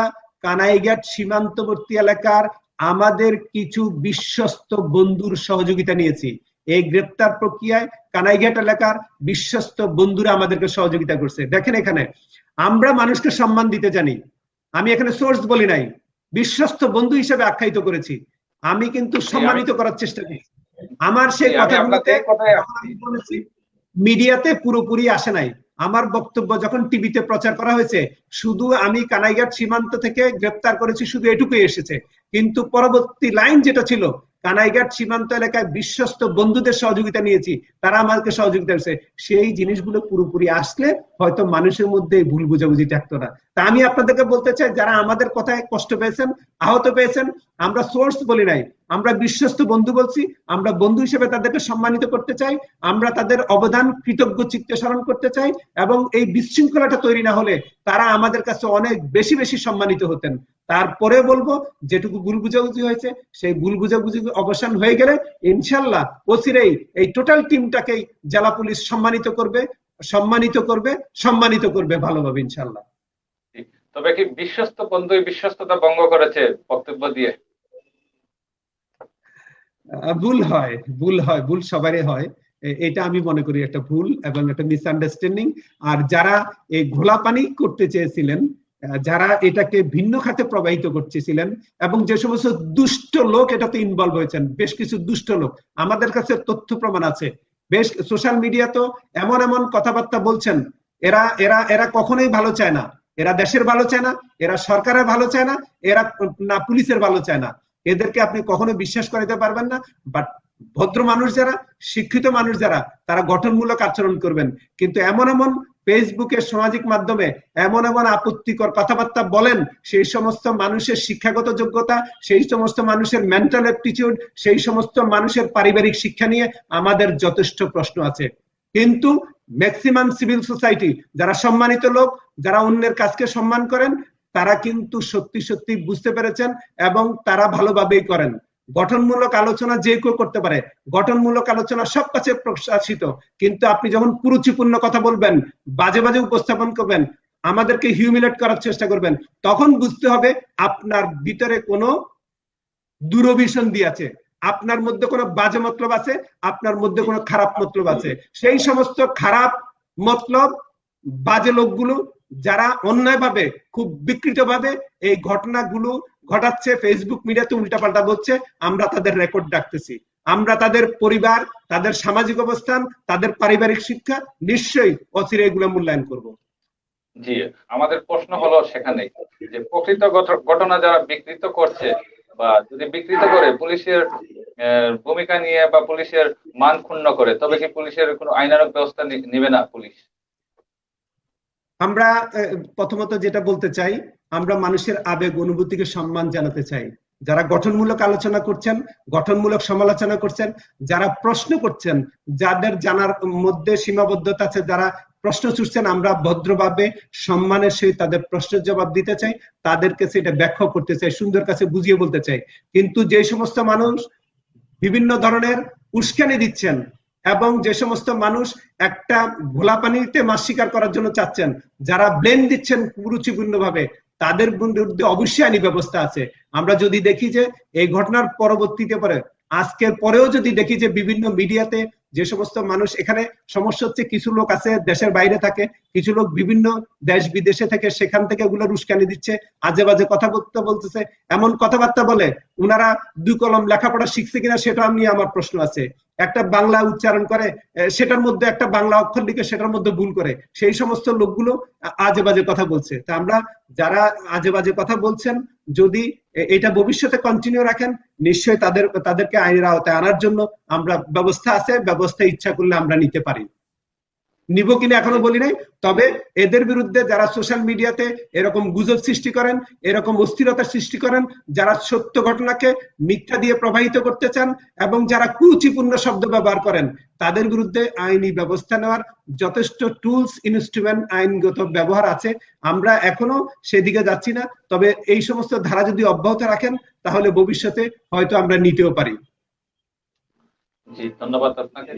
কানাইঘাট সীমান্তবর্তী এলাকার আমাদের কিছু বিশ্বস্ত বন্ধুর সহযোগিতা নিয়েছি। এই গ্রেপ্তার প্রক্রিয়ায় কানাইঘাট এলাকার বিশ্বস্ত বন্ধুরা আমাদেরকে সহযোগিতা করছে। দেখেন, এখানে আমরা মানুষকে সম্মান দিতে জানি, আমি এখানে সোর্স বলি নাই, বিশ্বস্ত বন্ধু হিসেবে আখ্যায়িত করেছি। আমি কিন্তু সম্মানিত করার চেষ্টা করছি। আমার সেই কথাগুলোতে মিডিয়াতে পুরোপুরি আসে নাই। আমার বক্তব্য যখন টিভিতে প্রচার করা হয়েছে, শুধু আমি কানাইঘাট সীমান্ত থেকে গ্রেপ্তার করেছি শুধু এটুকুই এসেছে, কিন্তু পরবর্তী লাইন যেটা ছিল কানাইঘাট সীমান্ত এলাকায় বিশ্বস্ত বন্ধুদের সহযোগিতা নিয়েছি, তারা আমাকে সহযোগিতা করেছে, সেই জিনিসগুলো পুরোপুরি আসলে হয়তো মানুষের মধ্যে ভুল বুঝাবুঝি থাকতো না। তা আমি আপনাদেরকে বলতে চাই, যারা আমাদের কথায় কষ্ট পেয়েছেন, আহত পেয়েছেন, আমরা সোর্স বলি নাই, আমরা বিশ্বস্ত বন্ধু বলছি। আমরা বন্ধু হিসেবে তাদেরকে সম্মানিত করতে চাই, আমরা তাদের অবদান কৃতজ্ঞ চিত্তে স্মরণ করতে চাই, এবং এই বিশৃঙ্খলাটা তৈরি না হলে তারা আমাদের কাছে অনেক বেশি বেশি সম্মানিত হতেন। তারপরে বলবো, যেটুকু ভুল বুঝাবুঝি হয়েছে সেই ভুল বুঝাবুঝি অবসান হয়ে গেলে ইনশাল্লাহ অচিরেই এই টোটাল টিমটাকেই জেলা পুলিশ সম্মানিত করবে, সম্মানিত করবে, সম্মানিত করবে ভালোভাবে ইনশাল্লাহ। তবে কি বিশ্বস্ত বন্ধু বিশ্বস্ততা ভঙ্গ করেছে বক্তব্য দিয়ে? ভুল হয়, ভুল হয়, ভুল সবারই হয়, এটা আমি মনে করি একটা ভুল এবং একটা মিসআন্ডারস্ট্যান্ডিং। আর যারা এই ঘোলা পানি করতে চেয়েছিলেন, যারা এটাকে ভিন্ন খাতে প্রবাহিত করতেছিলেন, এবং যে সমস্ত দুষ্ট লোক এটাতে ইনভলভ হয়েছেন, বেশ কিছু দুষ্ট লোক, আমাদের কাছে তথ্য প্রমাণ আছে, বেশ সোশ্যাল মিডিয়া তো এমন এমন কথাবার্তা বলছেন, এরা এরা এরা কখনোই ভালো চায় না, এরা দেশের ভালো চায় না, এরা সরকারের ভালো চায় না, এরা না পুলিশের ভালো চায় না, এদেরকে আপনি কখনো বিশ্বাস করাতে পারবেন না। বাট ভদ্র মানুষ যারা, শিক্ষিত মানুষ যারা, তারা গঠনমূলক আচরণ করবেন। কিন্তু এমন এমন ফেসবুকে, সামাজিক মাধ্যমে এমন এমন আপত্তিকর কথাবার্তা বলেন, সেই সমস্ত মানুষের শিক্ষাগত যোগ্যতা, সেই সমস্ত মানুষের মেন্টাল অ্যাপটিটিউড, সেই সমস্ত মানুষের পারিবারিক শিক্ষা নিয়ে আমাদের যথেষ্ট প্রশ্ন আছে। কিন্তু ম্যাক্সিমাম সিভিল সোসাইটি, যারা সম্মানিত লোক, যারা অন্যের কাজকে সম্মান করেন, তারা কিন্তু সত্যি সত্যি বুঝতে পেরেছেন এবং তারা ভালোভাবেই করেন। গঠনমূলক আলোচনা যে কেউ করতে পারে, গঠনমূলক আলোচনা সব কাছে প্রশাসিত, কিন্তু আপনি যখন কুরুচিপূর্ণ কথা বলবেন, বাজে বাজে উপস্থাপন করবেন, আমাদেরকে হিউমিলেট করার চেষ্টা করবেন, তখন বুঝতে হবে আপনার ভিতরে কোনো দুরভিসন্ধি দিয়েছে, আপনার মধ্যে কোনো বাজে মতলব আছে, আপনার মধ্যে কোনো খারাপ মতলব আছে। সেই সমস্ত খারাপ মতলব বাজে লোকগুলো যারা অন্যায়ভাবে, খুব বিকৃতভাবে এই ঘটনাগুলো ঘটাচ্ছে, ফেসবুক মিডিয়াতে উল্টাপাল্টা বলছে, আমরা তাদের রেকর্ড রাখতেছি। আমরা তাদের পরিবার, তাদের সামাজিক অবস্থান, তাদের পারিবারিক শিক্ষা নিশ্চয়ই অচিরে এগুলো মূল্যায়ন করব। জি, আমাদের প্রশ্ন হলো সেখানেই যে প্রকৃত ঘটনা যারা বিকৃত করছে বা যদি বিকৃত করে পুলিশের ভূমিকা নিয়ে বা পুলিশের মান ক্ষুণ্ণ করে, তবে কি পুলিশের কোনো আইনানুগ ব্যবস্থা নেবে না পুলিশ? আমরা প্রথমত যেটা বলতে চাই, আমরা মানুষের আবেগ অনুভূতিকে সম্মান জানাতে চাই। যারা গঠনমূলক আলোচনা করছেন, গঠনমূলক সমালোচনা করছেন, যারা প্রশ্ন করছেন, যাদের জানার মধ্যে সীমাবদ্ধতা আছে, যারা প্রশ্ন ছুটছেন, আমরা ভদ্রভাবে সম্মানের সহিত তাদের প্রশ্নের জবাব দিতে চাই, তাদেরকে সেটা ব্যাখ্যা করতে চাই, সুন্দর কাছে বুঝিয়ে বলতে চাই। কিন্তু যে সমস্ত মানুষ বিভিন্ন ধরনের উস্কানি দিচ্ছেন এবং যে সমস্ত মানুষ একটা ঘোলা পানিতে মাছ শিকার করার জন্য চাচ্ছেন, যারা ব্লেম দিচ্ছেন কুরুচিপূর্ণ ভাবে, তাদের বিরুদ্ধে অবশ্যই আইনি ব্যবস্থা আছে। আমরা যদি দেখি যে এই ঘটনার পরবর্তীতে পরে, আজকের পরেও যদি দেখি যে বিভিন্ন মিডিয়াতে যে সমস্ত মানুষ, এখানে সমস্যা হচ্ছে কিছু লোক আছে দেশের বাইরে থাকে, কিছু লোক বিভিন্ন দেশ বিদেশে থেকে, সেখান থেকে ওগুলো উস্কানি দিচ্ছে, আজে বাজে কথাবার্তা বলতেছে, এমন কথাবার্তা বলে উনারা দুই কলম লেখাপড়া শিখছে কিনা সেটা নিয়ে আমার প্রশ্ন আছে। একটা বাংলা উচ্চারণ করে, সেটার মধ্যে একটা বাংলা অক্ষর লিখে সেটার মধ্যে ভুল করে, সেই সমস্ত লোকগুলো আজে বাজে কথা বলছে। তা আমরা যারা আজে বাজে কথা বলছেন, যদি এটা ভবিষ্যতে কন্টিনিউ রাখেন, নিশ্চয়ই তাদেরকে আইনের আওতায় আনার জন্য আমরা ব্যবস্থা আছে, ব্যবস্থা ইচ্ছা করলে আমরা নিতে পারি। নিব কিনা এখনো বলি নাই, তবে এদের বিরুদ্ধে যারা সোশ্যাল মিডিয়াতে এরকম গুজব সৃষ্টি করেন, এরকম অস্থিরতা সৃষ্টি করেন, যারা সত্য ঘটনাকে মিথ্যা দিয়ে প্রবাহিত করতে চান এবং যারা কুরুচিপূর্ণ শব্দ ব্যবহার করেন, তাদের বিরুদ্ধে আইনি ব্যবস্থা নেওয়ার যথেষ্ট টুলস, ইনস্ট্রুমেন্ট, আইনগত ব্যবহার আছে। আমরা এখনো সেদিকে যাচ্ছি না, তবে এই সমস্ত ধারা যদি অব্যাহত রাখেন তাহলে ভবিষ্যতে হয়তো আমরা নিতেও পারি। জি, ধন্যবাদ আপনাকে।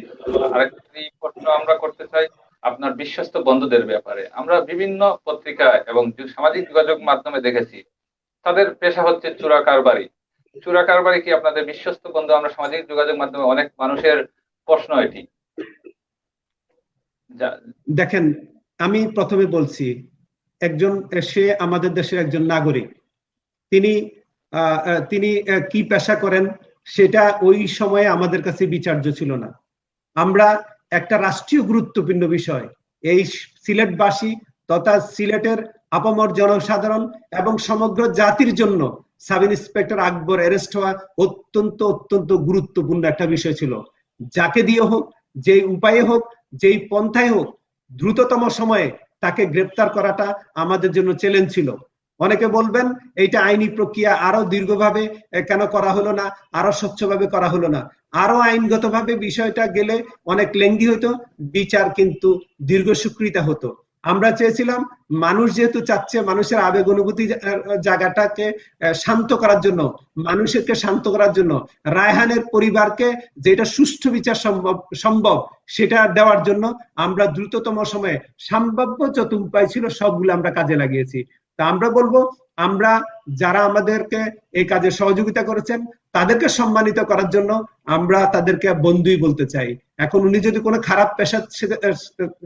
আরেকটি প্রশ্ন আমরা করতে চাই আপনার বিশ্বস্ত বন্ধুদের ব্যাপারে। আমরা বিভিন্ন পত্রিকা এবং সামাজিক যোগাযোগ মাধ্যমে দেখেছি তাদের পেশা হচ্ছে চোরা কারবারি। চোরা কারবারি কি আপনাদের বিশ্বস্ত বন্ধু? আমরা সামাজিক যোগাযোগ মাধ্যমে অনেক মানুষের প্রশ্ন এটি। দেখেন, আমি প্রথমে বলছি, সে আমাদের দেশের একজন নাগরিক, তিনি কি পেশা করেন সেটা ওই সময়ে আমাদের কাছে বিচার্য ছিল না। আমরা একটা রাষ্ট্রীয় গুরুত্বপূর্ণ বিষয়, এই সিলেটবাসী তথা সিলেটের আপামর জনসাধারণ এবং সমগ্র জাতির জন্য সাব ইন্সপেক্টর আকবর অ্যারেস্ট হওয়া অত্যন্ত গুরুত্বপূর্ণ একটা বিষয় ছিল। যাকে দিয়ে হোক, যেই উপায়ে হোক, যেই পন্থায় হোক, দ্রুততম সময়ে তাকে গ্রেপ্তার করাটা আমাদের জন্য চ্যালেঞ্জ ছিল। অনেকে বলবেন এইটা আইনি প্রক্রিয়া আরো দীর্ঘভাবে কেন করা হলো না, আরো স্বচ্ছভাবে করা হলো না। আরো আইনগতভাবে বিষয়টা গেলে অনেক লেঙ্গি হতো, বিচার কিন্তু দীর্ঘসূত্রিতা হতো। আমরা চেয়েছিলাম, মানুষ যেহেতু চাচ্ছে মানুষের আবেগ অনুভূতি জায়গাটাকে শান্ত করার জন্য, মানুষকে শান্ত করার জন্য, রায়হানের পরিবারকে যেটা সুষ্ঠু বিচার সম্ভব সেটা দেওয়ার জন্য আমরা দ্রুততম সময়ে সম্ভাব্য যত উপায় ছিল সবগুলো আমরা কাজে লাগিয়েছি। তা আমরা বলবো, আমরা যারা আমাদেরকে এই কাজে সহযোগিতা করেছেন তাদেরকে সম্মানিত করার জন্য আমরা তাদেরকে বন্ধুই বলতে চাই। এখন উনি যদি কোনো খারাপ পেশার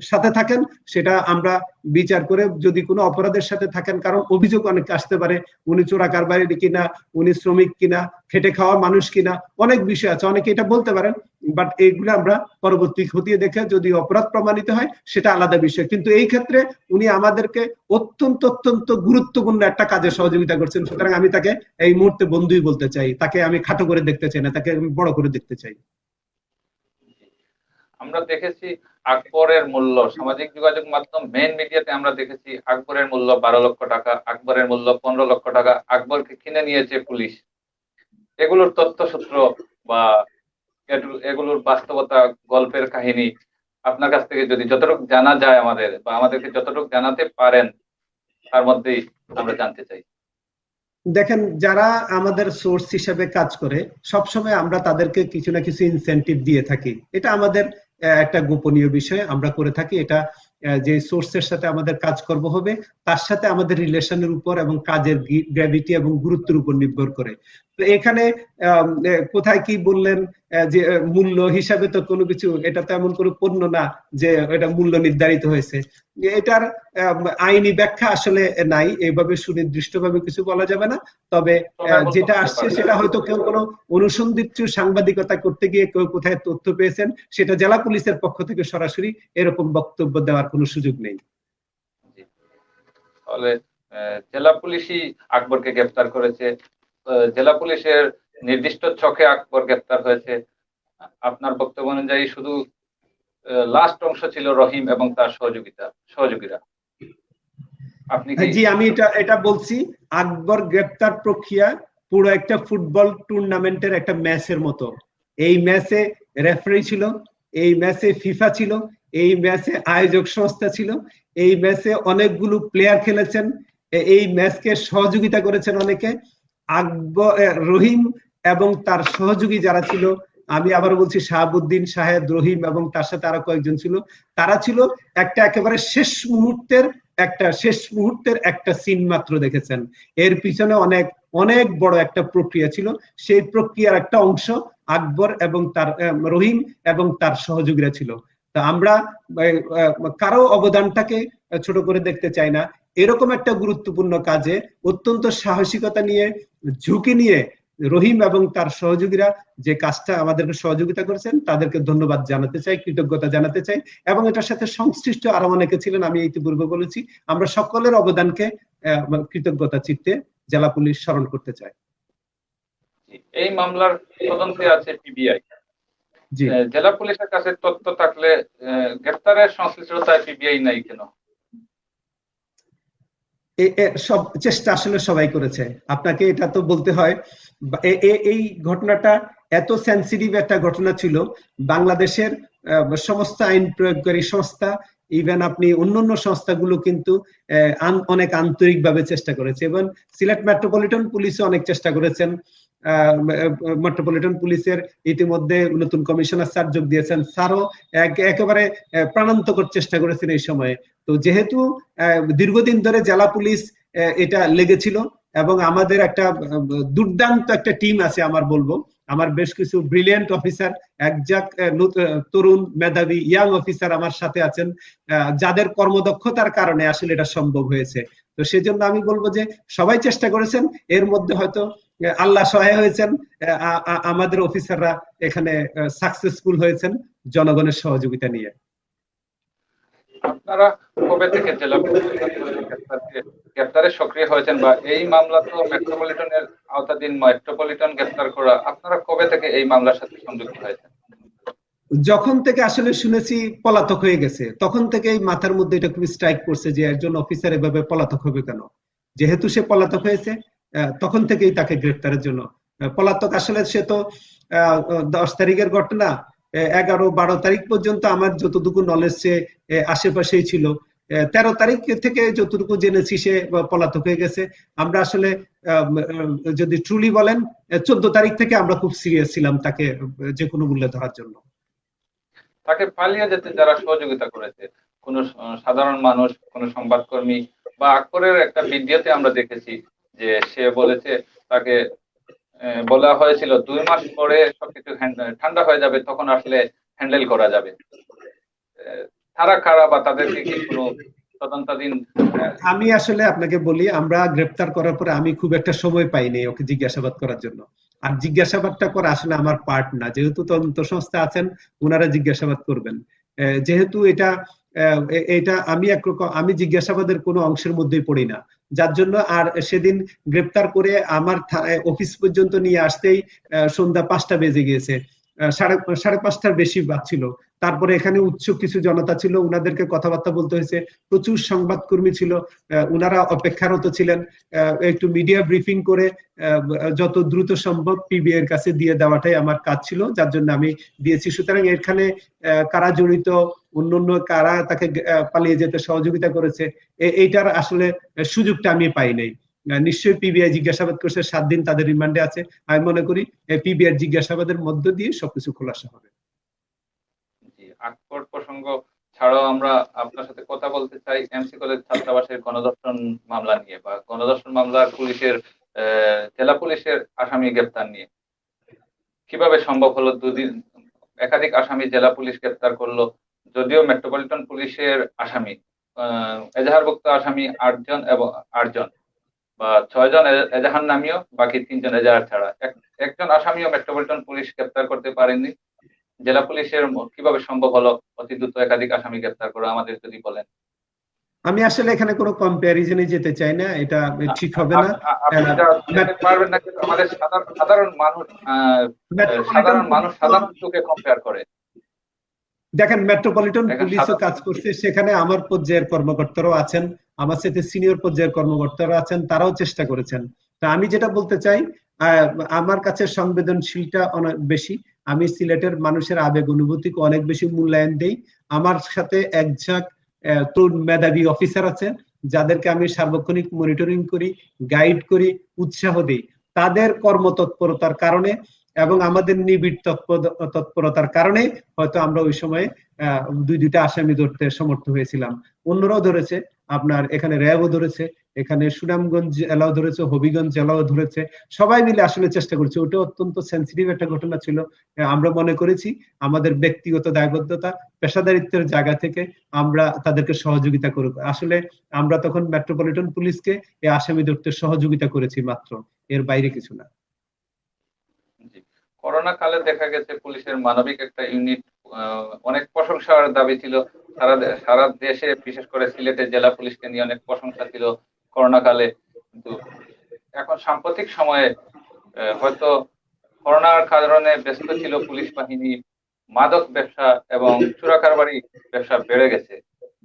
সাথে থাকেন সেটা আমরা বিচার করে, যদি কোনো অপরাধের সাথে থাকেন, কারণ অভিযোগ অনেক আসতে পারে, উনি চোরা কারবারি কিনা, উনি শ্রমিক কিনা, খেটে খাওয়া মানুষ কিনা, অনেক বিষয় আছে, অনেকে এটা বলতে পারেন। বাট এইগুলো আমরা পরবর্তী খতিয়ে দেখে যদি অপরাধ প্রমাণিত হয় সেটা আলাদা বিষয়। কিন্তু এই ক্ষেত্রে উনি আমাদেরকে অত্যন্ত গুরুত্বপূর্ণ একটা কাজে সহযোগিতা করছেন, সুতরাং আমি তাকে এই মুহূর্তে বন্ধুই বলতে চাই। তাকে আমি খাটো করে দেখতে চাই না, তাকে আমি বড় করে দেখতে চাই। আমরা দেখেছি আকবরের মূল্য সামাজিক যোগাযোগ মাধ্যম মেইন মিডিয়াতে আমরা দেখেছি আকবরের মূল্য 12 লক্ষ টাকা, আকবরের মূল্য 15 লক্ষ টাকা, আকবরকে কিনে নিয়েছে পুলিশ। এগুলোর তথ্যসূত্র বা এগুলোর বাস্তবতা, গল্পের কাহিনী আপনার কাছ থেকে যদি যতটুকু জানা যায় আমাদের, বা আমাদেরকে যতটুকু জানাতে পারেন তার মধ্যেই আমরা জানতে চাই। দেখেন, যারা আমাদের সোর্স হিসেবে কাজ করে সবসময় আমরা তাদেরকে কিছু না কিছু ইনসেনটিভ দিয়ে থাকি। এটা আমাদের একটা গোপনীয় বিষয় আমরা করে থাকি। এটা যে সোর্সের সাথে আমাদের কাজকর্ম হবে তার সাথে আমাদের রিলেশনের উপর এবং কাজের গ্র্যাভিটি এবং গুরুত্বের উপর নির্ভর করে। তো এখানে কোথায় কি বললেন যে মূল্য হিসাবে তো কোনো কিছু, এটা তো এমন কোনো পণ্য না যে এটা মূল্য নির্ধারিত হয়েছে। এটার আইনি ব্যাখ্যা আসলে নাই, এইভাবে সুনির্দিষ্টভাবে কিছু বলা যাবে না। তবে যেটা আসছে সেটা হয়তো কেউ কোনো অনুসন্ধিৎসু সাংবাদিকতা করতে গিয়ে কেউ কোথায় তথ্য পেয়েছেন, সেটা জেলা পুলিশের পক্ষ থেকে সরাসরি এরকম বক্তব্য দেওয়ার কোনো সুযোগ নেই। তাহলে জেলা পুলিশই আকবরকে গ্রেফতার করেছে, জেলা পুলিশের নির্দিষ্ট ছকে আকবর গ্রেফতার হয়েছে। আপনার বক্তব্য অনুযায়ী শুধু লাস্ট অংশ ছিল রহিম এবং তার সহযোগীরা। আপনি জি, আমি এটা বলছি, আকবর গ্রেফতার প্রক্রিয়া পুরো একটা ফুটবল টুর্নামেন্টের একটা ম্যাচের মতো। এই ম্যাচে রেফারি ছিল, এই ম্যাচে ফিফা ছিল, এই ম্যাচে আয়োজক সংস্থা ছিল, এই ম্যাচে অনেকগুলো প্লেয়ার খেলেছেন, এই ম্যাচকে সহযোগিতা করেছেন অনেকে। আকবর, রহিম এবং তার সহযোগী যারা ছিল, আমি আবার বলছি শাহাবুদ্দিন, শাহেদ, রহিম এবং তার সাথে আরো কয়েকজন ছিল, তারা ছিল একেবারে শেষ মুহূর্তের একটা সিন মাত্র দেখেছেন। এর পিছনে অনেক বড় একটা প্রক্রিয়া ছিল। সেই প্রক্রিয়ার একটা অংশ আকবর এবং তার রহিম এবং তার সহযোগীরা ছিল। তা আমরা কারো অবদানটাকে ছোট করে দেখতে চাই না। এরকম একটা গুরুত্বপূর্ণ কাজে অত্যন্ত সাহসিকতা নিয়ে, ঝুঁকি নিয়ে রহিম এবং তার সহযোগীরা যে কাজটা আমাদেরকে সহযোগিতা করেছেন তাদেরকে ধন্যবাদ জানাতে চাই, কৃতজ্ঞতা জানাতে চাই। এবং এটার সাথে সংশ্লিষ্ট আরো অনেকে ছিলেন, আমি ইতিপূর্বে বলেছি। আমরা সকলের অবদানকে কৃতজ্ঞতা চিত্তে জেলা পুলিশ স্মরণ করতে চাই। এই মামলার তদন্তে আছে পিবিআই। জি। জেলা পুলিশের কাছে তথ্য থাকলে গ্রেপ্তারের সংশ্লিষ্টতায় পিবিআই নাই কেন? সব চেষ্টা আসলে সবাই করেছে, আপনাকে এটা তো বলতে হয়। এই ঘটনাটা এত সেন্সিটিভ একটা ঘটনা ছিল, বাংলাদেশের সমস্ত আইন প্রয়োগকারী সংস্থা, ইভেন আপনি অন্যান্য সংস্থাগুলো কিন্তু অনেক আন্তরিকভাবে চেষ্টা করেছে, এবং সিলেট মেট্রোপলিটন পুলিশও অনেক চেষ্টা করেছেন। মেট্রোপলিটন পুলিশের ইতিমধ্যে নতুন কমিশনার স্যার যোগ দিয়েছেন, স্যারও একেবারে প্রাণান্তকর চেষ্টা করেছেন এই সময়ে। তো যেহেতু দীর্ঘদিন ধরে জেলা পুলিশ এটা লেগেছিল, এবং আমাদের একটা দুর্দান্ত একটা টিম আছে, আমার বলবো আমার বেশ কিছু ব্রিলিয়েন্ট অফিসার, একজাক তরুণ মেধাবী ইয়াং অফিসার আমার সাথে আছেন, যাদের কর্মদক্ষতার কারণে আসলে এটা সম্ভব হয়েছে। তো সেজন্য আমি বলবো যে সবাই চেষ্টা করেছেন, এর মধ্যে হয়তো আল্লাহ সহায় হয়েছেন, আমাদের অফিসাররা এখানে সাকসেসফুল হয়েছেন জনগণের সহযোগিতা নিয়ে। আপনারা কবে থেকে জেলা গ্রেপ্তারে সক্রিয় হয়েছেন, বা এই মামলা তো মেট্রোপলিটনের আওতাধীন, মেট্রোপলিটন গ্রেপ্তার করা, আপনারা কবে থেকে এই মামলার সাথে সংযুক্ত হয়েছেন? যখন থেকে আসলে শুনেছি পলাতক হয়ে গেছে, তখন থেকেই মাথার মধ্যে এটা খুব স্ট্রাইক করছে যে একজন অফিসার এভাবে পলাতক হবে কেন। যেহেতু সে পলাতক হয়েছে, তখন থেকেই তাকে গ্রেপ্তারের জন্য পলাতক। আসলে সে তো 10 তারিখের ঘটনা, 11-12 তারিখ পর্যন্ত আমার যতটুকু নলেজ সে আশেপাশেই ছিল। 13 তারিখ থেকে যতটুকু জেনেছি সে পলাতক হয়ে গেছে। আমরা আসলে যদি ট্রুলি বলেন, 14 তারিখ থেকে আমরা খুব সিরিয়াস ছিলাম তাকে যে কোনো মূল্যে ধরার জন্য। তাকে পালিয়ে যেতে যারা সহযোগিতা করেছে, কোন সাধারণ মানুষ, কোন সংবাদকর্মী, বা আকবরের একটা ভিডিওতে আমরা দেখেছি যে সে বলেছে তাকে বলা হয়েছিল 2 মাস পরে সবকিছু ঠান্ডা হয়ে যাবে, তখন আসলে হ্যান্ডেল করা যাবে। তারা কারা, বা তাদেরকে কি কোনো তদন্তাধীন? আমি আসলে আপনাকে বলি, আমরা গ্রেপ্তার করার পরে আমি খুব একটা সময় পাইনি ওকে জিজ্ঞাসাবাদ করার জন্য। আর জিজ্ঞাসাবাদটা করা আসলে আমার পার্ট না, যেহেতু তদন্ত সংস্থা আছেন, ওনারা জিজ্ঞাসাবাদ করবেন। যেহেতু এটা এটা আমি একরকম, আমি জিজ্ঞাসাবাদের কোনো অংশের মধ্যেই পড়ি না, যার জন্য। আর সেদিন গ্রেপ্তার করে আমার অফিস পর্যন্ত নিয়ে আসতেই সন্ধ্যা 5টা বেজে গিয়েছে, সাড়ে 5টার বেশি বাজছিল। তারপরে এখানে উৎসুক কিছু জনতা ছিল, উনাদেরকে কথাবার্তা বলতে হয়েছে, প্রচুর সংবাদকর্মী ছিল, উনারা অপেক্ষারত ছিলেন। একটু মিডিয়া ব্রিফিং করে যত দ্রুত সম্ভব পিবিআই এর কাছে দিয়ে দেওয়াটাই আমার কাজ ছিল, যার জন্য আমি দিয়েছি। সুতরাং এখানে কারা জড়িত, অন্যান্য কারা তাকে পালিয়ে যেতে সহযোগিতা করেছে, এইটার আসলে সুযোগটা আমি পাই নাই। নিশ্চয়ই পিবিআই জিজ্ঞাসাবাদ করছে, 7 দিন তাদের রিমান্ডে আছে। আমি মনে করি পিবিআই জিজ্ঞাসাবাদের মধ্য দিয়ে সবকিছু খোলাসা হবে। আকবর প্রসঙ্গ ছাড়াও আমরা আপনার সাথে কথা বলতে চাই এমসি কলেজ ছাত্রাবাসের গণধর্ষণ মামলা নিয়ে, বা গণধর্ষণ মামলার পুলিশের জেলা পুলিশের আসামি গ্রেপ্তার নিয়ে। কিভাবে সম্ভব হলো দুদিন একাধিক আসামি জেলা পুলিশ গ্রেপ্তার করলো, যদিও মেট্রোপলিটন পুলিশের আসামি এজাহারভুক্ত আসামি 8 জন, এবং 8 জন বা 6 জন এজাহার নামীয়, বাকি 3 জন এজাহার ছাড়া। একজন আসামিও মেট্রোপলিটন পুলিশ গ্রেপ্তার করতে পারেনি। জেলা পুলিশের কিভাবে সম্ভব হলো অতি দ্রুত একাধিক আসামি গ্রেপ্তার করা, আমাদের যদি বলেন। আমি আসলে এখানে কোনো কম্প্যারিজনে যেতে চাই না, এটা ঠিক হবে না। আপনি যেতে পারবেন না, কিন্তু আমাদের সাধারণ মানুষ সাধারণ চোখে কম্পেয়ার করে দেখেন, মেট্রোপলিটন দেখেন পুলিশও কাজ করছে, সেখানে আমার পর্যায়ের কর্মকর্তারাও আছেন, আমার সাথে সিনিয়র পর্যায়ের কর্মকর্তারা আছেন, তারাও চেষ্টা করেছেন। তা আমি যেটা বলতে চাই, আমার কাছে সংবেদনশীলটা অনেক বেশি, আমি সিলেটের মানুষের আবেগ অনুভূতিকে অনেক বেশি মূল্যায়ন দেই। আমার সাথে একঝাঁক তরুণ মেধাবী অফিসার আছে, যাদেরকে আমি সার্বক্ষণিক মনিটরিং করি, গাইড করি, উৎসাহ দিই। তাদের কর্মতৎপরতার কারণে এবং আমাদের নিবিড় তৎপরতার কারণে হয়তো আমরা ওই সময় দুইটা আসামি ধরতে সমর্থ হয়েছিলাম। অন্যরাও ধরেছে, আপনার এখানে র্যাবও ধরেছে, এখানে সুনামগঞ্জ জেলাও ধরেছে, হবিগঞ্জ জেলাও ধরেছে। সবাই মিলে আসলে চেষ্টা করছে। ওটা অত্যন্ত সেন্সিটিভ একটা ঘটনা ছিল। আমরা মনে করেছি আমাদের ব্যক্তিগত দায়বদ্ধতা, পেশাদারিত্বের জায়গা থেকে আমরা তাদেরকে সহযোগিতা করব। আসলে আমরা তখন মেট্রোপলিটন পুলিশকে এই আসামি ধরতে সহযোগিতা করেছি মাত্র, এর বাইরে কিছু না। করোনা কালে দেখা গেছে পুলিশের মানবিক একটা ইউনিট, অনেক প্রশংসার দাবি ছিল সারা দেশে, বিশেষ করে সিলেটে জেলা পুলিশকে নিয়ে অনেক প্রশংসা ছিল করোনা কালে। কিন্তু এখন সাম্প্রতিক সময়ে হয়তো করোনার কারণে ব্যস্ত ছিল পুলিশ বাহিনী, মাদক ব্যবসা এবং চোরাকারবারি ব্যবসা বেড়ে গেছে।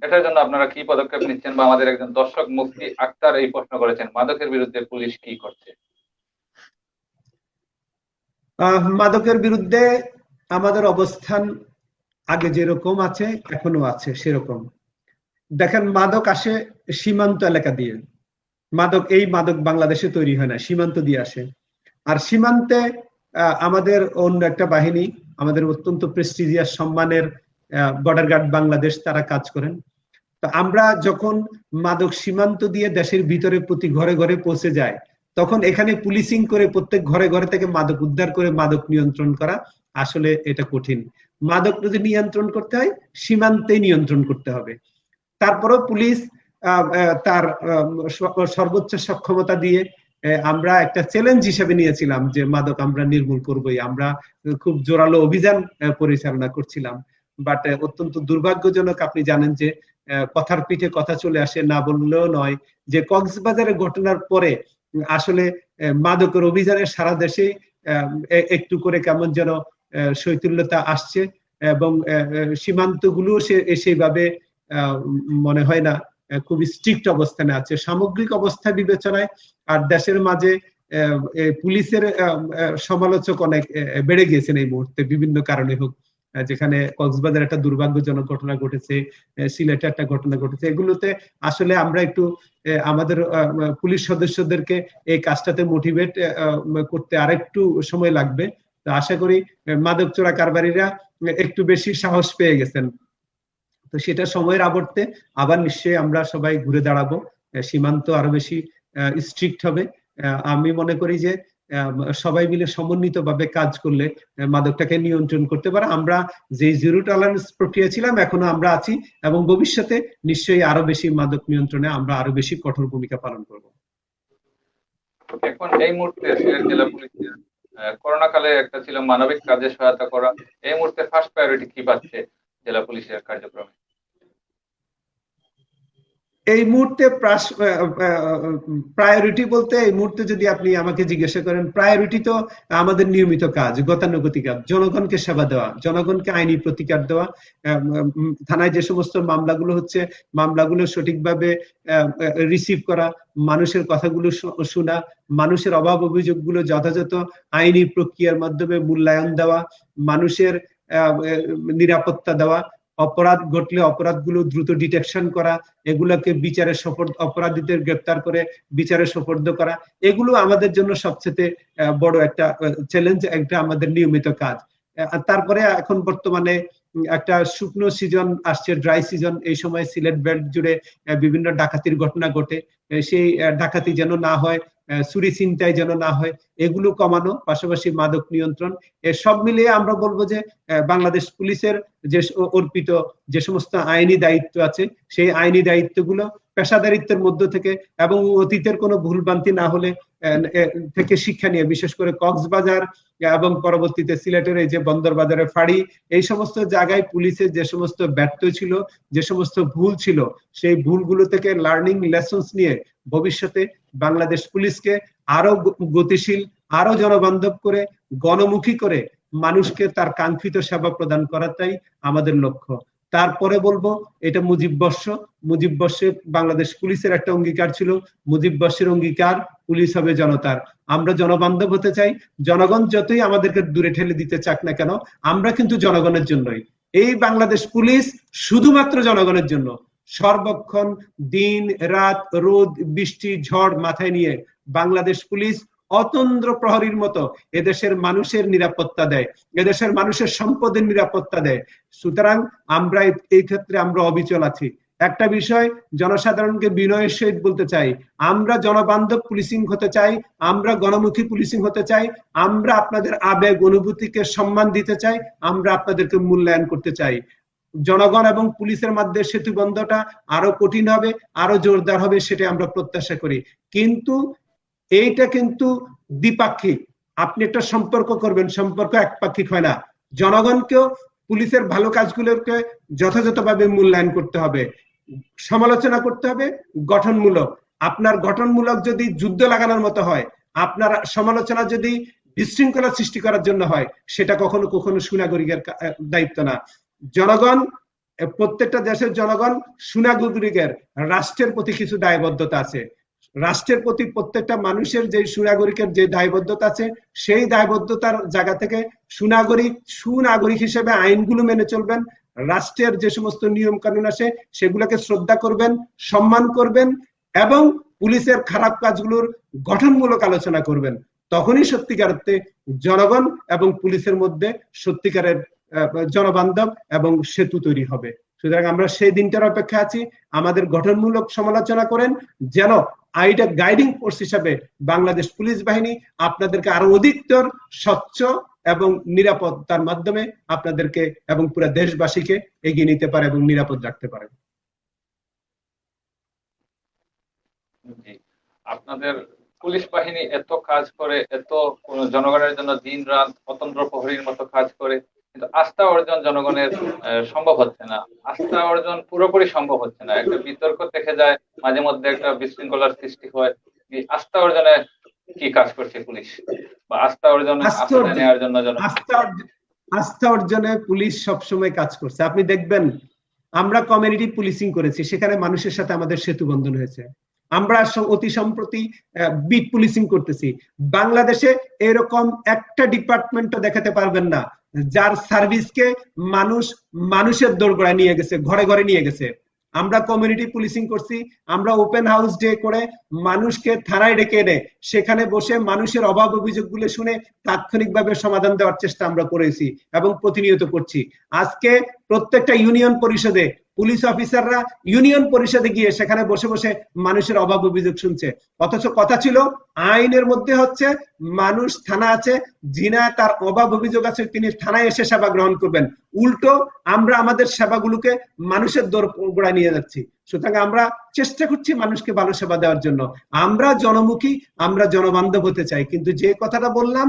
এটার জন্য আপনারা কি পদক্ষেপ নিচ্ছেন? বা আমাদের একজন দর্শক মুফতি আক্তার এই প্রশ্ন করেছেন, মাদকের বিরুদ্ধে পুলিশ কি করছে? মাদকের বিরুদ্ধে আমাদের অবস্থান আগে যেরকম আছে এখনো আছে সেরকম। দেখেন, মাদক আসে সীমান্ত এলাকা দিয়ে। মাদক বাংলাদেশে তৈরি হয় না, সীমান্ত দিয়ে আসে। আর সীমান্তে আমাদের অন্য একটা বাহিনী, আমাদের অত্যন্ত প্রেস্টিজিয়াস সম্মানের বর্ডার গার্ড বাংলাদেশ, তারা কাজ করেন। তো আমরা যখন মাদক সীমান্ত দিয়ে দেশের ভিতরে প্রতি ঘরে ঘরে পৌঁছে যায়, তখন এখানে পুলিশিং করে প্রত্যেক ঘরে ঘরে থেকে মাদক উদ্ধার করে মাদক নিয়ন্ত্রণ করা আসলে এটা কঠিন। মাদক যদি নিয়ন্ত্রণ করতে হয়, সীমান্তে নিয়ন্ত্রণ করতে হবে। তারপরেও পুলিশ তার সর্বোচ্চ সক্ষমতা দিয়ে আমরা একটা চ্যালেঞ্জ হিসেবে নিয়েছিলাম যে মাদক আমরা নির্মূল করবই। আমরা খুব জোরালো অভিযান পরিচালনা করছিলাম। বাট অত্যন্ত দুর্ভাগ্যজনক, আপনি জানেন যে কথার পিঠে কথা চলে আসে, না বললেও নয়, যে কক্সবাজারের ঘটনার পরে আসলে মাদকের অভিযানে সারা দেশে একটু করে কেমন যেন শৈথিল্যতা আসছে, এবং সীমান্তগুলো সেইভাবে মনে হয় না খুব স্ট্রিক্ট অবস্থানে আছে সামগ্রিক অবস্থা বিবেচনায়। আর দেশের মাঝে পুলিশের সমালোচক অনেক বেড়ে গিয়েছেন এই মুহূর্তে, বিভিন্ন কারণে হোক। যেখানে কক্সবাজার একটা দুর্ভাগ্যজনক ঘটনা ঘটেছে, সিলেটে একটা ঘটনা ঘটেছে, এগুলোতে আসলে আমরা একটু আমাদের পুলিশ সদস্যদেরকে এই কাজটাতে মোটিভেট করতে আরেকটু সময় লাগবে। তো আশা করি মাদক চোরা কারবারিরা একটু বেশি সাহস পেয়ে গেছেন। তো সেটা সময়ের আবর্তে আবার নিশ্চয়ই আমরা সবাই ঘুরে দাঁড়াবো, সীমান্ত আরো বেশি স্ট্রিক্ট হবে। আমি মনে করি যে সবাই মিলে সমন্বিত ভাবে কাজ করলে মাদকটাকে নিয়ন্ত্রণ করতে পারে। আমরা যে জিরো টলারেন্স প্রক্রিয়া ছিলাম, এখনো আমরা আছি, এবং ভবিষ্যতে নিশ্চয়ই আরো বেশি মাদক নিয়ন্ত্রণে আমরা আরো বেশি কঠোর ভূমিকা পালন করব। এখন এই মুহূর্তে সিলেট জেলা পুলিশের করোনা কালে একটা ছিল মানবিক কাজে সহায়তা করা, এই মুহূর্তে ফার্স্ট প্রায়োরিটি কি পাচ্ছে জেলা পুলিশের কার্যক্রমে? এই মুহূর্তে প্রায়োরিটি বলতে, এই মুহূর্তে যদি আপনি আমাকে জিজ্ঞাসা করেন, প্রায়োরিটি তো আমাদের নিয়মিত কাজ, গতানুগতিক কাজ, জনগণকে সেবা দেওয়া, জনগণকে আইনি প্রতিকার দেওয়া। থানায় যে সমস্ত মামলাগুলো হচ্ছে, মামলাগুলো সঠিকভাবে রিসিভ করা, মানুষের কথাগুলো শোনা, মানুষের অভাব অভিযোগগুলো যথাযথ আইনি প্রক্রিয়ার মাধ্যমে মূল্যায়ন দেওয়া, মানুষের নিরাপত্তা দেওয়া, অপরাধ ঘটলে অপরাধগুলো দ্রুত ডিটেকশন করা, এগুলোকে বিচারে অপরাধীদের গ্রেপ্তার করে বিচারে সোপর্দ করা, এগুলো আমাদের জন্য সবচেয়ে বড় একটা চ্যালেঞ্জ, একটা আমাদের নিয়মিত কাজ। তারপরে এখন বর্তমানে একটা শুকনো সিজন আসছে, ড্রাই সিজন। এই সময় সিলেট বেল্ট জুড়ে বিভিন্ন ডাকাতির ঘটনা ঘটে, সেই ডাকাতি যেন না হয়, চুরি ছিনতাই যেন না হয়, এগুলো কমানো, পাশাপাশি মাদক নিয়ন্ত্রণ, সব মিলিয়ে আমরা বলবো যে বাংলাদেশ পুলিশের যে অর্পিত যে সমস্ত আইনি দায়িত্ব আছে, সেই আইনি দায়িত্বগুলো পেশাদারিত্বের মধ্য থেকে এবং অতীতের কোনো ভুলভ্রান্তি না হলে থেকে শিক্ষা নিয়ে, বিশেষ করে কক্সবাজার এবং পরবর্তীতে সিলেটের এই যে বন্দরবাজারের ফাঁড়ি, এই সমস্ত জায়গায় পুলিশের যে সমস্ত ব্যর্থ ছিল, যে সমস্ত ভুল ছিল, সেই ভুলগুলো থেকে লার্নিং লেসন্স নিয়ে ভবিষ্যতে বাংলাদেশ পুলিশকে আরো গতিশীল, আরো জনবান্ধব করে, গণমুখী করে মানুষকে তার কাঙ্ক্ষিত সেবা প্রদান করাটাই আমাদের লক্ষ্য। তারপরে বলবো, এটা মুজিব বর্ষে বাংলাদেশ পুলিশের একটা অঙ্গীকার ছিল, মুজিব বর্ষের অঙ্গীকার পুলিশ হবে জনতার। আমরা জনবান্ধব হতে চাই। জনগণ যতই আমাদেরকে দূরে ঠেলে দিতে চাক না কেন, আমরা কিন্তু জনগণের জন্যই। এই বাংলাদেশ পুলিশ শুধুমাত্র জনগণের জন্য। সর্বক্ষণ দিন রাত, রোদ বৃষ্টি ঝড় মাথায় নিয়ে বাংলাদেশ পুলিশ অতন্দ্র প্রহরীর মতো এদেশের মানুষের নিরাপত্তা দেয়, এদেশের মানুষের সম্পদের নিরাপত্তা দেয়। সুতরাং আমরা এই ক্ষেত্রে আমরা অবিচল আছি। একটা বিষয় জনসাধারণকে বিনয়ের সহিত বলতে চাই, আমরা জনবান্ধব পুলিশিং হতে চাই, আমরা গণমুখী পুলিশিং হতে চাই, আমরা আপনাদের আবেগ অনুভূতিকে সম্মান দিতে চাই, আমরা আপনাদেরকে মূল্যায়ন করতে চাই। জনগণ এবং পুলিশের মধ্যে সেতুবন্ধটা আরো কঠিন হবে, আরো জোরদার হবে, সেটা আমরা প্রত্যাশা করি। কিন্তু এইটা কিন্তু দ্বিপাক্ষিক। আপনি একটা সম্পর্ক করবেন, সম্পর্ক একপাক্ষিক হয় না। জনগণকেও পুলিশের ভালো কাজগুলোকে যথাযথভাবে মূল্যায়ন করতে হবে, সমালোচনা করতে হবে গঠনমূলক। আপনার গঠনমূলক যদি যুদ্ধ লাগানোর মতো হয়, আপনার সমালোচনা যদি বিশৃঙ্খলা সৃষ্টি করার জন্য হয়, সেটা কখনো কখনো সুনাগরিকের দায়িত্ব না। জনগণ, প্রত্যেকটা দেশের জনগণ সুনাগরিকের রাষ্ট্রের প্রতি কিছু দায়বদ্ধতা আছে। রাষ্ট্রের প্রতি প্রত্যেকটা মানুষের যে সুনাগরিকের যে দায়বদ্ধতা আছে, সেই দায়বদ্ধতার জায়গা থেকে সুনাগরিক হিসেবে আইনগুলো মেনে চলবেন, রাষ্ট্রের যে সমস্ত নিয়ম কানুন আছে সেগুলোকে শ্রদ্ধা করবেন, সম্মান করবেন এবং পুলিশের খারাপ কাজগুলোর গঠনমূলক আলোচনা করবেন। তখনই সত্যিকার অর্থে জনগণ এবং পুলিশের মধ্যে সত্যিকারের জনবান্ধব এবং সেতু তৈরি হবে। সুতরাং আমরা সেই দিনটার অপেক্ষা আছি। আমাদের গঠনমূলক সমালোচনা করেন, যেন আইটা গাইডিং ফোর্স হিসাবে বাংলাদেশ পুলিশ বাহিনী আপনাদেরকে আরো অধিকতর স্বচ্ছ এবং নিরাপত্তার মাধ্যমে আপনাদেরকে এবং পুরো দেশবাসীকে এগিয়ে নিতে পারে এবং নিরাপদ রাখতে পারে। আপনাদের পুলিশ বাহিনী এত কাজ করে, এত জনগণের জন্য দিন রাত অতন্দ্র প্রহরীর মতো কাজ করে, কিন্তু আস্থা অর্জন জনগণের সম্ভব হচ্ছে না। আস্থা অর্জন পুরোপুরি সম্ভব হচ্ছে না। একটা বিতর্ক থেকে যায়, মাঝে মধ্যে একটা বিশৃঙ্খলার সৃষ্টি হয়। এই আস্থা অর্জনে কি কাজ করছে পুলিশ, বা আস্থা অর্জনে আস্থা নেওয়ার জন্য আস্থা অর্জনে পুলিশ সবসময় কাজ করছে। আপনি দেখবেন আমরা কমিউনিটি পুলিশিং করেছি, সেখানে মানুষের সাথে আমাদের সেতু বন্ধন হয়েছে। আমরা অতি সম্প্রতি বিট পুলিশিং করতেছি। বাংলাদেশে এরকম একটা ডিপার্টমেন্টও দেখাতে পারবেন না যার সার্ভিসকে মানুষের দোরগোড়ায় নিয়ে গেছে, ঘরে ঘরে নিয়ে গেছে। আমরা কমিউনিটি পুলিশিং করছি, আমরা ওপেন হাউস ডে করে মানুষকে থানায় ডেকে এনে সেখানে বসে মানুষের অভাব অভিযোগগুলো শুনে তাৎক্ষণিকভাবে সমাধান দেওয়ার চেষ্টা আমরা করেছি এবং প্রতিনিয়ত করছি। আজকে প্রত্যেকটা ইউনিয়ন পরিষদে পুলিশ অফিসাররা ইউনিয়ন পরিষদে গিয়ে সেখানে বসে বসে মানুষের অভাব অভিযোগ শুনছে। অথচ কথা ছিল আইনের মধ্যে হচ্ছে মানুষ থানা আছে, যিনা তার অভাব অভিযোগ আছে তিনি থানায় এসে সেবা গ্রহণ করবেন। উল্টো আমরা আমাদের সেবাগুলোকে মানুষের দোরগোড়ায় নিয়ে যাচ্ছি। সুতরাং আমরা চেষ্টা করছি মানুষকে ভালো সেবা দেওয়ার জন্য। আমরা জনমুখী, আমরা জনবান্ধব হতে চাই, কিন্তু যে কথাটা বললাম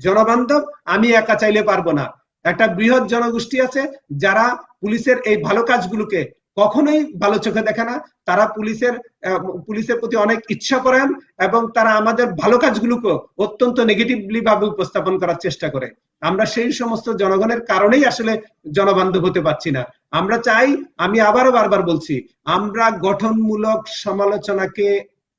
জনবান্ধব আমি একা চাইলে পারবো না। একটা বৃহৎ জনগোষ্ঠী আছে যারা পুলিশের এই ভালো কাজগুলোকে কখনোই ভালো চোখে দেখে না। তারা পুলিশের প্রতি অনেক ইচ্ছা করেন এবং তারা আমাদের ভালো কাজগুলোকে অত্যন্ত নেগেটিভলি ভাবে উপস্থাপন করার চেষ্টা করে। আমরা সেই সমস্ত জনগণের কারণেই আসলে জনবান্ধব হতে পারছি না। আমরা চাই, আমি আবারও বারবার বলছি, আমরা গঠনমূলক সমালোচনাকে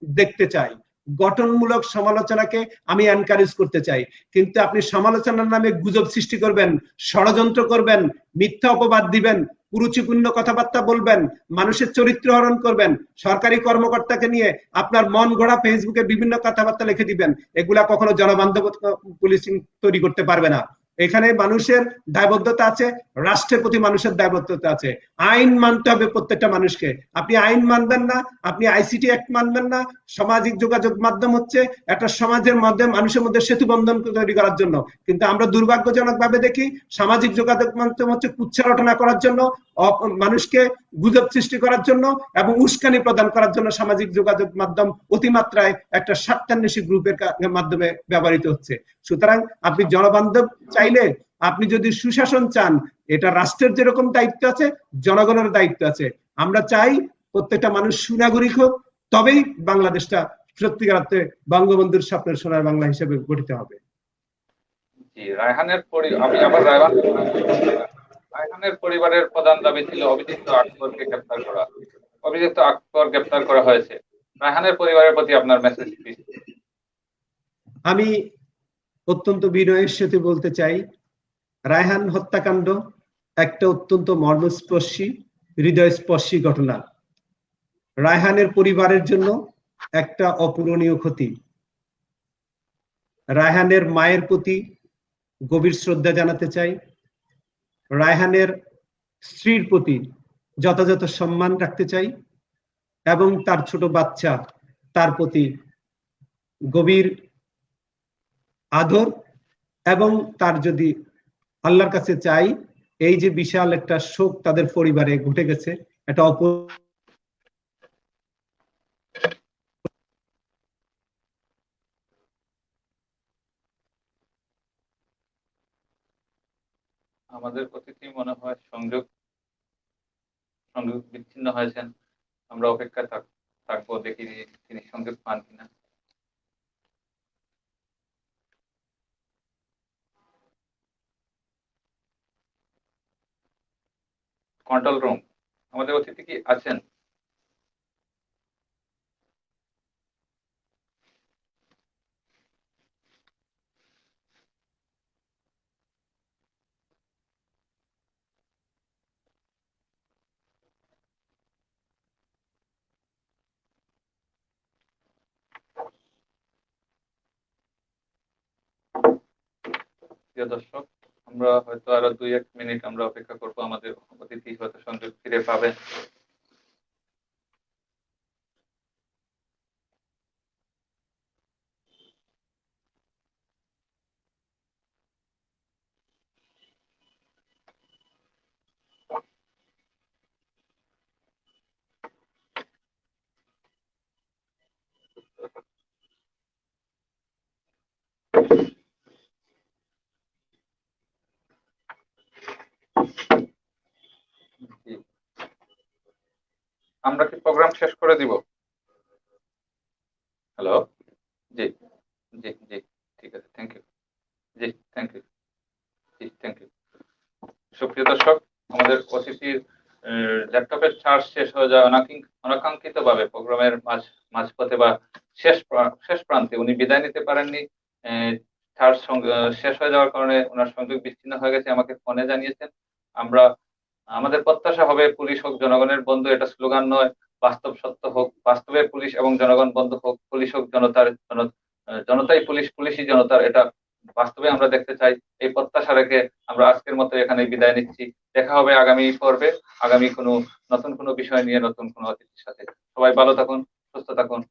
দেখতে চাই, গঠনমূলক সমালোচনাকে আমি এনকারেজ করতে চাই। কিন্তু আপনি সমালোচনার নামে গুজব সৃষ্টি করবেন, ষড়যন্ত্র করবেন, মিথ্যা অপবাদ দিবেন, কুরুচিপূর্ণ কথাবার্তা বলবেন, মানুষের চরিত্র হরণ করবেন, সরকারি কর্মকর্তাকে নিয়ে আপনার মন গড়া ফেসবুকে বিভিন্ন কথাবার্তা লিখে দিবেন, এগুলা কখনো জনবান্ধব পুলিশিং তৈরি করতে পারবে না। এখানে মানুষের দায়বদ্ধতা আছে, রাষ্ট্রের প্রতি মানুষের দায়বদ্ধতা আছে। আইন মানতে হবে প্রত্যেকটা মানুষকে। আপনি আইন মানবেন না, আপনি আইসিটি অ্যাক্ট মানবেন না। সামাজিক যোগাযোগ মাধ্যম হচ্ছে একটা সমাজের মধ্যে মানুষের মধ্যে সেতু বন্ধন তৈরি করার জন্য, কিন্তু আমরা দুর্ভাগ্যজনক ভাবে দেখি সামাজিক যোগাযোগ মাধ্যম হচ্ছে কুচ্ছা রটনা করার জন্য, মানুষকে গুজব সৃষ্টি করার জন্য এবং উস্কানি প্রদান করার জন্য সামাজিক যোগাযোগ মাধ্যম অতিমাত্রায় একটা স্বার্থান্বেষী গ্রুপের মাধ্যমে ব্যবহৃত হচ্ছে। সুতরাং আপনি জনবান্ধব চাইলে, আপনি যদি সুশাসন চান, এটা রাষ্ট্রের যেরকম দায়িত্ব আছে জনগণের দায়িত্ব আছে। আমরা চাই প্রত্যেকটা মানুষ সুনাগরিক হোক, তবেই বাংলাদেশটা সত্যিকার অর্থে বঙ্গবন্ধুর স্বপ্নের সোনার বাংলা হিসেবে গঠিত হবে। রায়হানের পরিবারের প্রধান দাবি ছিল অভিযুক্ত আকবরকে গ্রেপ্তার করা। অভিযুক্ত আকবর গ্রেপ্তার করা হয়েছে। রায়হানের পরিবারের প্রতি আপনার মেসেজ কি? আমি অত্যন্ত বিনয়ের সাথে বলতে চাই, রায়হান হত্যাকাণ্ড একটা অত্যন্ত মর্মস্পর্শী, হৃদয়স্পর্শী ঘটনা। রায়হানের পরিবারের জন্য একটা অপূরণীয় ক্ষতি। রায়হানের মায়ের প্রতি গভীর শ্রদ্ধা জানাতে চাই। রায়হানের স্ত্রীর প্রতি যথাযথ সম্মান রাখতে চাই এবং তার ছোট বাচ্চা, তার প্রতি গভীর আদর এবং তার যদি আল্লাহর কাছে চাই, এই যে বিশাল একটা শোক তাদের পরিবারে ঘটে গেছে, এটা আমাদের অতিথি মনে হয় সংযোগ বিচ্ছিন্ন হয়েছেন। আমরা অপেক্ষায় থাকবো, দেখি তিনি সংযোগ পান কিনা। কন্ট্রোল রুম, আমাদের অতিথি কি আছেন? প্রিয় দর্শক, আমরা হয়তো আরো 2-1 মিনিট আমরা অপেক্ষা করব, আমাদের অতিথি হয়তো সংযোগ ফিরে পাবেন। জি, আমরা কি প্রোগ্রাম শেষ করে দিব? হ্যালো। জি, জি, জি, ঠিক আছে, থ্যাংক ইউ। জি, থ্যাংক ইউ। জি, থ্যাংক ইউ। সুপ্রিয় দর্শক, আমাদের অতিথির ল্যাপটপের চার্জ শেষ হয়ে যায় অনাকাঙ্ক্ষিত ভাবে প্রোগ্রামের মাঝপথে বা শেষ প্রান্তে উনি বিদায় নিতে পারেননি। চার্জ শেষ হয়ে যাওয়ার কারণে ওনার সংযোগ বিচ্ছিন্ন হয়ে গেছে, আমাকে ফোনে জানিয়েছেন। আমরা আমাদের প্রত্যাশা হবে পুলিশ হোক জনগণের বন্ধু, এটা স্লোগান নয়, বাস্তব সত্য হোক, বাস্তবে পুলিশ এবং জনগণ বন্ধু হোক, পুলিশ হোক জনতার, জনতাই পুলিশ, পুলিশই জনতার, এটা বাস্তবে আমরা দেখতে চাই। এই প্রত্যাশা রেখে আমরা আজকের মতো এখানে বিদায় নিচ্ছি। দেখা হবে আগামী পর্বে, আগামী কোনো নতুন কোনো বিষয় নিয়ে, নতুন কোনো অতিথির সাথে। সবাই ভালো থাকুন, সুস্থ থাকুন।